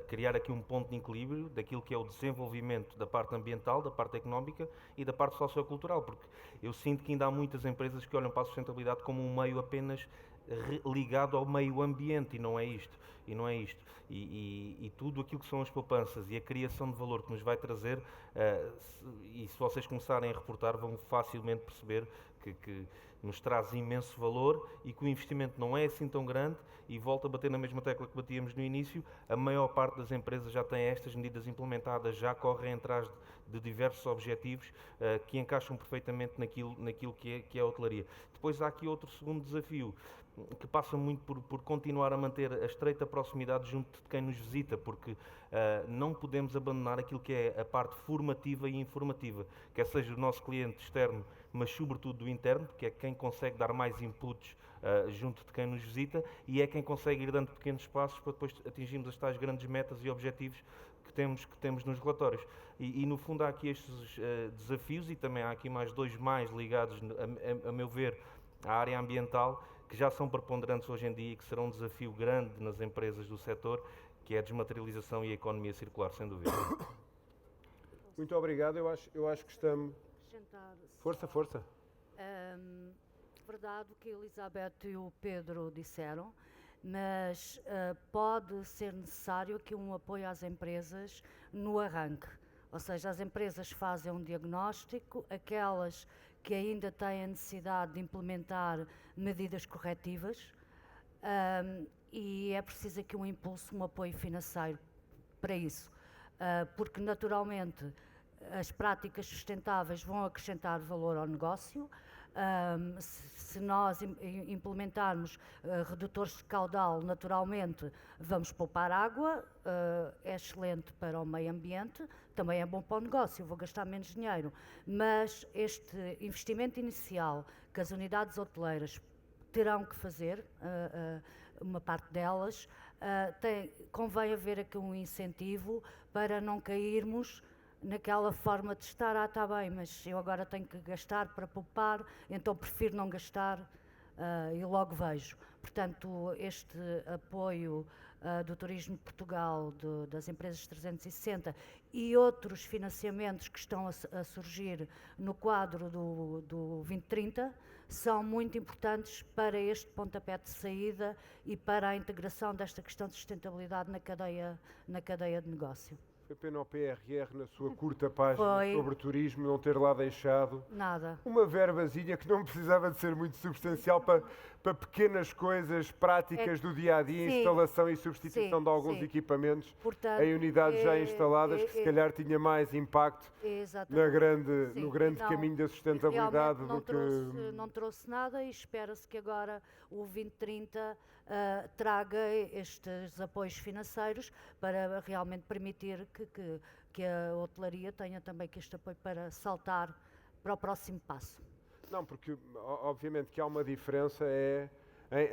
criar aqui um ponto de equilíbrio daquilo que é o desenvolvimento da parte ambiental, da parte económica e da parte sociocultural, porque eu sinto que ainda há muitas empresas que olham para a sustentabilidade como um meio apenas ligado ao meio ambiente, e não é isto. E tudo aquilo que são as poupanças e a criação de valor que nos vai trazer, e se vocês começarem a reportar, vão facilmente perceber que nos traz imenso valor e que o investimento não é assim tão grande. E volto a bater na mesma tecla que batíamos no início, a maior parte das empresas já tem estas medidas implementadas, já correm atrás de diversos objetivos que encaixam perfeitamente naquilo que é a hotelaria. Depois há aqui outro segundo desafio, que passa muito por continuar a manter a estreita proximidade junto de quem nos visita, porque não podemos abandonar aquilo que é a parte formativa e informativa, quer seja do nosso cliente externo, mas sobretudo do interno, porque é quem consegue dar mais inputs junto de quem nos visita e é quem consegue ir dando pequenos passos para depois atingirmos as tais grandes metas e objetivos que temos nos relatórios. E no fundo há aqui estes desafios, e também há aqui mais dois mais ligados, a meu ver, à área ambiental, que já são preponderantes hoje em dia e que serão um desafio grande nas empresas do setor, que é a desmaterialização e a economia circular, sem dúvida. Muito obrigado, eu acho que estamos... Força. Verdade o que a Elizabeth e o Pedro disseram, mas pode ser necessário aqui um apoio às empresas no arranque. Ou seja, as empresas fazem um diagnóstico, aquelas que ainda têm a necessidade de implementar medidas corretivas, e é preciso aqui um impulso, um apoio financeiro para isso, porque naturalmente as práticas sustentáveis vão acrescentar valor ao negócio. Se nós implementarmos redutores de caudal, naturalmente vamos poupar água, é excelente para o meio ambiente, também é bom para o negócio, vou gastar menos dinheiro, mas este investimento inicial que as unidades hoteleiras terão que fazer, uma parte delas, convém haver aqui um incentivo para não cairmos naquela forma de estar, está bem, mas eu agora tenho que gastar para poupar, então prefiro não gastar e logo vejo. Portanto, este apoio do Turismo de Portugal, das empresas 360 e outros financiamentos que estão a surgir no quadro do 2030 são muito importantes para este pontapé de saída e para a integração desta questão de sustentabilidade na cadeia de negócio. Foi pena o PRR, na sua curta página Foi. sobre turismo, não ter lá deixado Nada. uma verbazinha que não precisava de ser muito substancial para pequenas coisas práticas do dia-a-dia, sim. instalação e substituição Sim, de alguns sim. equipamentos Portanto, em unidades já instaladas, que se calhar tinha mais impacto exatamente. Sim, no grande não, caminho da sustentabilidade realmente do que... não trouxe nada e espera-se que agora o 2030 traga estes apoios financeiros para realmente permitir que a hotelaria tenha também que este apoio para saltar para o próximo passo. Não, porque obviamente que há uma diferença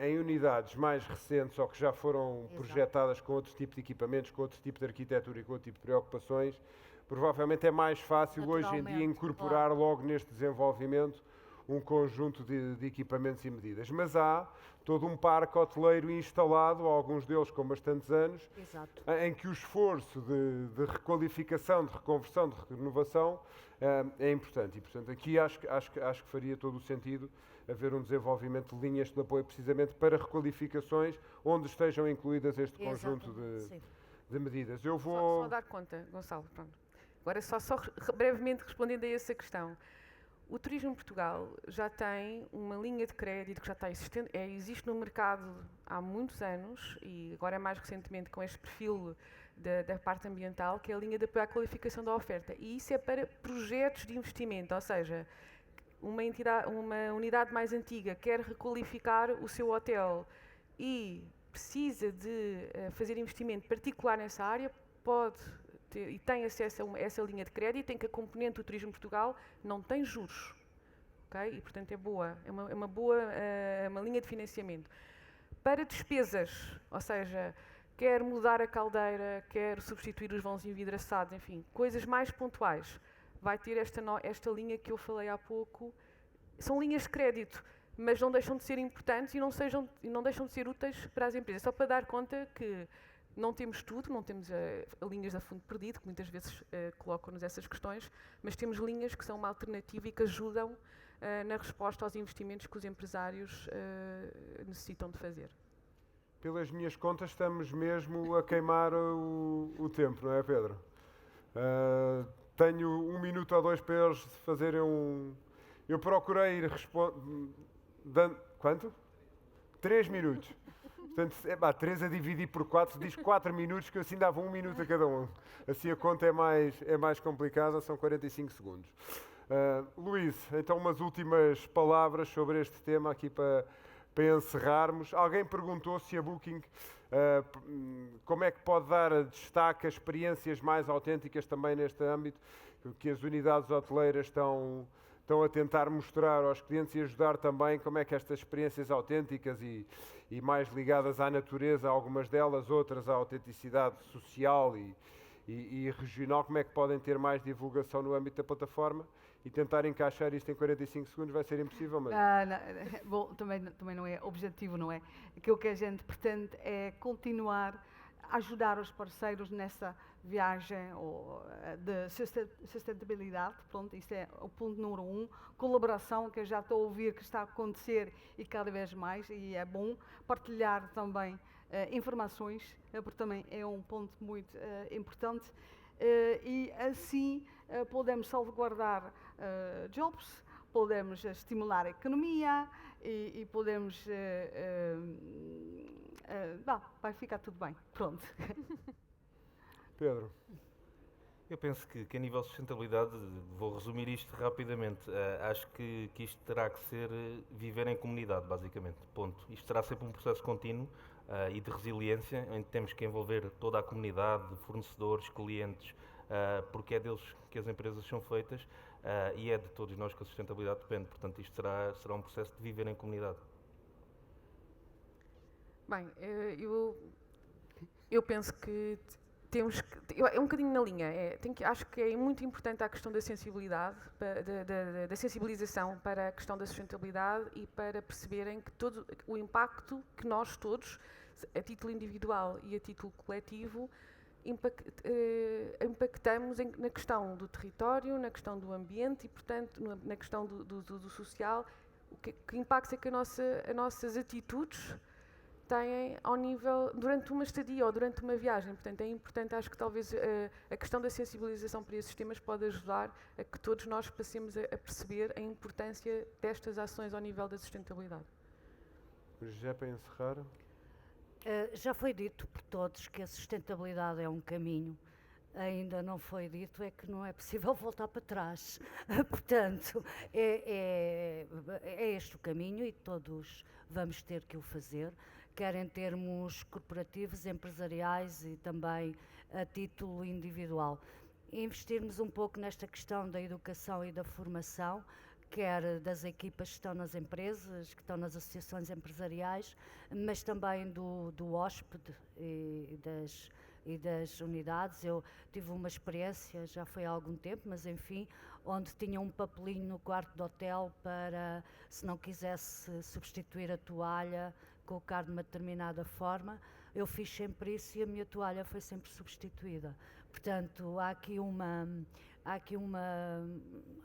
em unidades mais recentes ou que já foram projetadas com outro tipo de equipamentos, com outro tipo de arquitetura e com outro tipo de preocupações, provavelmente é mais fácil hoje em dia incorporar logo neste desenvolvimento um conjunto de equipamentos e medidas. Mas há todo um parque hoteleiro instalado, alguns deles com bastantes anos, em que o esforço de requalificação, de reconversão, de renovação é importante. E, portanto, aqui acho que faria todo o sentido haver um desenvolvimento de linhas de apoio precisamente para requalificações onde estejam incluídas este conjunto de medidas. Eu vou... Só dar conta, Gonçalo. Pronto. Agora, só brevemente respondendo a essa questão. O Turismo Portugal já tem uma linha de crédito que já está existente, existe no mercado há muitos anos e agora mais recentemente com este perfil da parte ambiental, que é a linha de apoio à qualificação da oferta. E isso é para projetos de investimento, ou seja, uma unidade mais antiga quer requalificar o seu hotel e precisa de fazer investimento particular nessa área, pode ter, e tem acesso a essa linha de crédito, em que a componente do Turismo Portugal não tem juros. Okay? E, portanto, é boa, é uma boa uma linha de financiamento. Para despesas, ou seja, quer mudar a caldeira, quer substituir os vãos envidraçados, enfim, coisas mais pontuais, vai ter esta linha que eu falei há pouco. São linhas de crédito, mas não deixam de ser importantes e não deixam de ser úteis para as empresas. Só para dar conta que não temos tudo, não temos linhas de fundo perdido, que muitas vezes colocam-nos essas questões, mas temos linhas que são uma alternativa e que ajudam na resposta aos investimentos que os empresários necessitam de fazer. Pelas minhas contas, estamos mesmo a queimar o tempo, não é, Pedro? Tenho 1 minuto ou 2 para eles fazerem Eu procurei ir respondendo... Quanto? 3 minutos. Portanto, 3 a dividir por 4, diz 4 minutos, que eu assim dava 1 minuto a cada um. Assim a conta é mais complicada, são 45 segundos. Luís, então umas últimas palavras sobre este tema aqui para encerrarmos. Alguém perguntou se a Booking, como é que pode dar destaque a experiências mais autênticas também neste âmbito, que as unidades hoteleiras estão a tentar mostrar aos clientes e ajudar também como é que estas experiências autênticas e mais ligadas à natureza, algumas delas, outras à autenticidade social e regional, como é que podem ter mais divulgação no âmbito da plataforma e tentar encaixar isto em 45 segundos vai ser impossível, mas... Bom, também não é objetivo, não é? Aquilo que a gente pretende é continuar a ajudar os parceiros nessa viagem de sustentabilidade. Pronto, isso é o ponto número 1. Colaboração, que eu já estou a ouvir que está a acontecer e cada vez mais, e é bom partilhar também informações, porque também é um ponto muito importante. E assim podemos salvaguardar jobs, podemos estimular a economia e podemos... vai ficar tudo bem. Pronto. Pedro. Eu penso que a nível de sustentabilidade, vou resumir isto rapidamente, acho que isto terá que ser viver em comunidade, basicamente, ponto. Isto será sempre um processo contínuo e de resiliência, em que temos que envolver toda a comunidade, fornecedores, clientes, porque é deles que as empresas são feitas e é de todos nós que a sustentabilidade depende. Portanto, isto será um processo de viver em comunidade. Bem, eu penso que temos que... É um bocadinho na linha. Acho que é muito importante a questão da sensibilidade, da sensibilização para a questão da sustentabilidade e para perceberem que todo o impacto que nós todos, a título individual e a título coletivo, impactamos na questão do território, na questão do ambiente e, portanto, na questão do social. Que impactos é que as nossas atitudes têm ao nível, durante uma estadia ou durante uma viagem. Portanto, é importante, acho que talvez a questão da sensibilização para esses temas pode ajudar a que todos nós passemos a perceber a importância destas ações ao nível da sustentabilidade. Já para encerrar. Já foi dito por todos que a sustentabilidade é um caminho. Ainda não foi dito é que não é possível voltar para trás. Portanto, é este o caminho e todos vamos ter que o fazer, quer em termos corporativos, empresariais e também a título individual. Investirmos um pouco nesta questão da educação e da formação, quer das equipas que estão nas empresas, que estão nas associações empresariais, mas também do hóspede e das unidades. Eu tive uma experiência, já foi há algum tempo, mas enfim, onde tinha um papelinho no quarto do hotel para, se não quisesse substituir a toalha, colocar de uma determinada forma. Eu fiz sempre isso e a minha toalha foi sempre substituída. Portanto, há aqui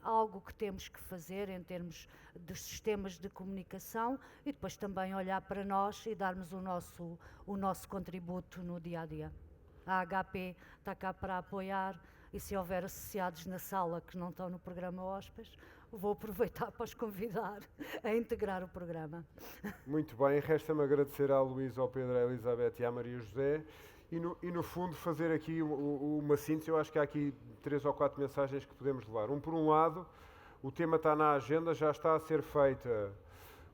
algo que temos que fazer em termos dos sistemas de comunicação e depois também olhar para nós e darmos o nosso contributo no dia a dia. A HP está cá para apoiar e se houver associados na sala que não estão no programa Hóspedes, vou aproveitar para os convidar a integrar o programa. Muito bem, resta-me agradecer à Luísa, ao Pedro, à Elizabeth e à Maria José e no fundo fazer aqui uma síntese. Eu acho que há aqui 3 ou 4 mensagens que podemos levar. Por um lado, o tema está na agenda, já está a ser feita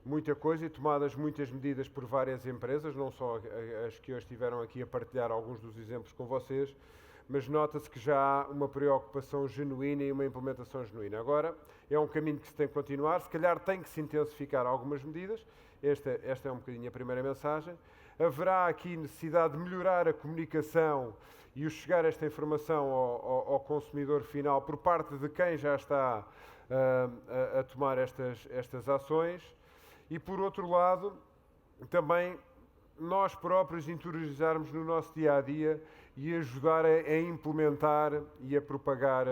muita coisa e tomadas muitas medidas por várias empresas, não só as que hoje estiveram aqui a partilhar alguns dos exemplos com vocês, mas nota-se que já há uma preocupação genuína e uma implementação genuína. Agora, é um caminho que se tem que continuar, se calhar tem que se intensificar algumas medidas, esta é um bocadinho a primeira mensagem. Haverá aqui necessidade de melhorar a comunicação e o chegar esta informação ao consumidor final por parte de quem já está a tomar estas ações. E, por outro lado, também nós próprios interiorizarmos no nosso dia-a-dia e ajudar a implementar e a propagar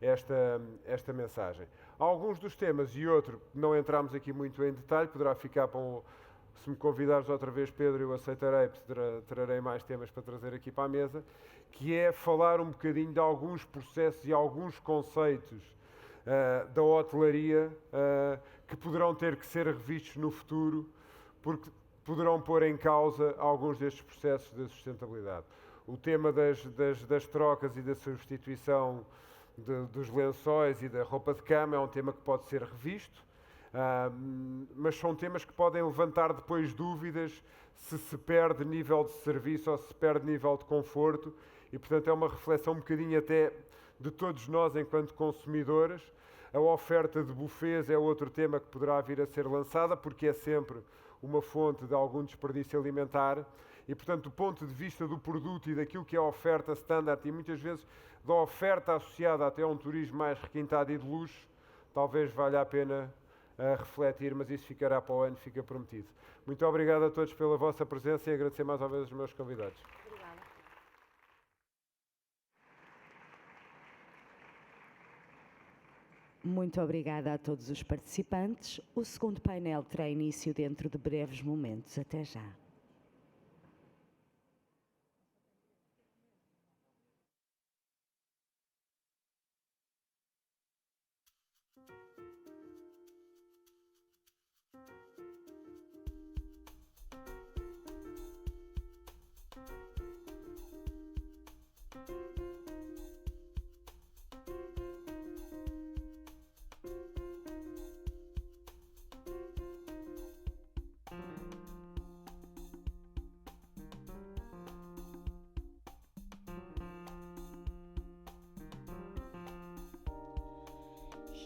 esta mensagem. Alguns dos temas e outro, não entramos aqui muito em detalhe, poderá ficar para se me convidares outra vez, Pedro, eu aceitarei, trarei mais temas para trazer aqui para a mesa, que é falar um bocadinho de alguns processos e alguns conceitos da hotelaria que poderão ter que ser revistos no futuro, porque poderão pôr em causa alguns destes processos de sustentabilidade. O tema das trocas e da substituição dos lençóis e da roupa de cama é um tema que pode ser revisto, mas são temas que podem levantar depois dúvidas se perde nível de serviço ou se perde nível de conforto e, portanto, é uma reflexão um bocadinho até de todos nós enquanto consumidores. A oferta de buffets é outro tema que poderá vir a ser lançada, porque é sempre uma fonte de algum desperdício alimentar e, portanto, do ponto de vista do produto e daquilo que é a oferta standard e muitas vezes da oferta associada até a um turismo mais requintado e de luxo, talvez valha a pena refletir, mas isso ficará para o ano, fica prometido. Muito obrigado a todos pela vossa presença e agradecer mais uma vez aos meus convidados. Obrigada. Muito obrigada a todos os participantes. O segundo painel terá início dentro de breves momentos. Até já.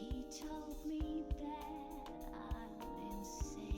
He told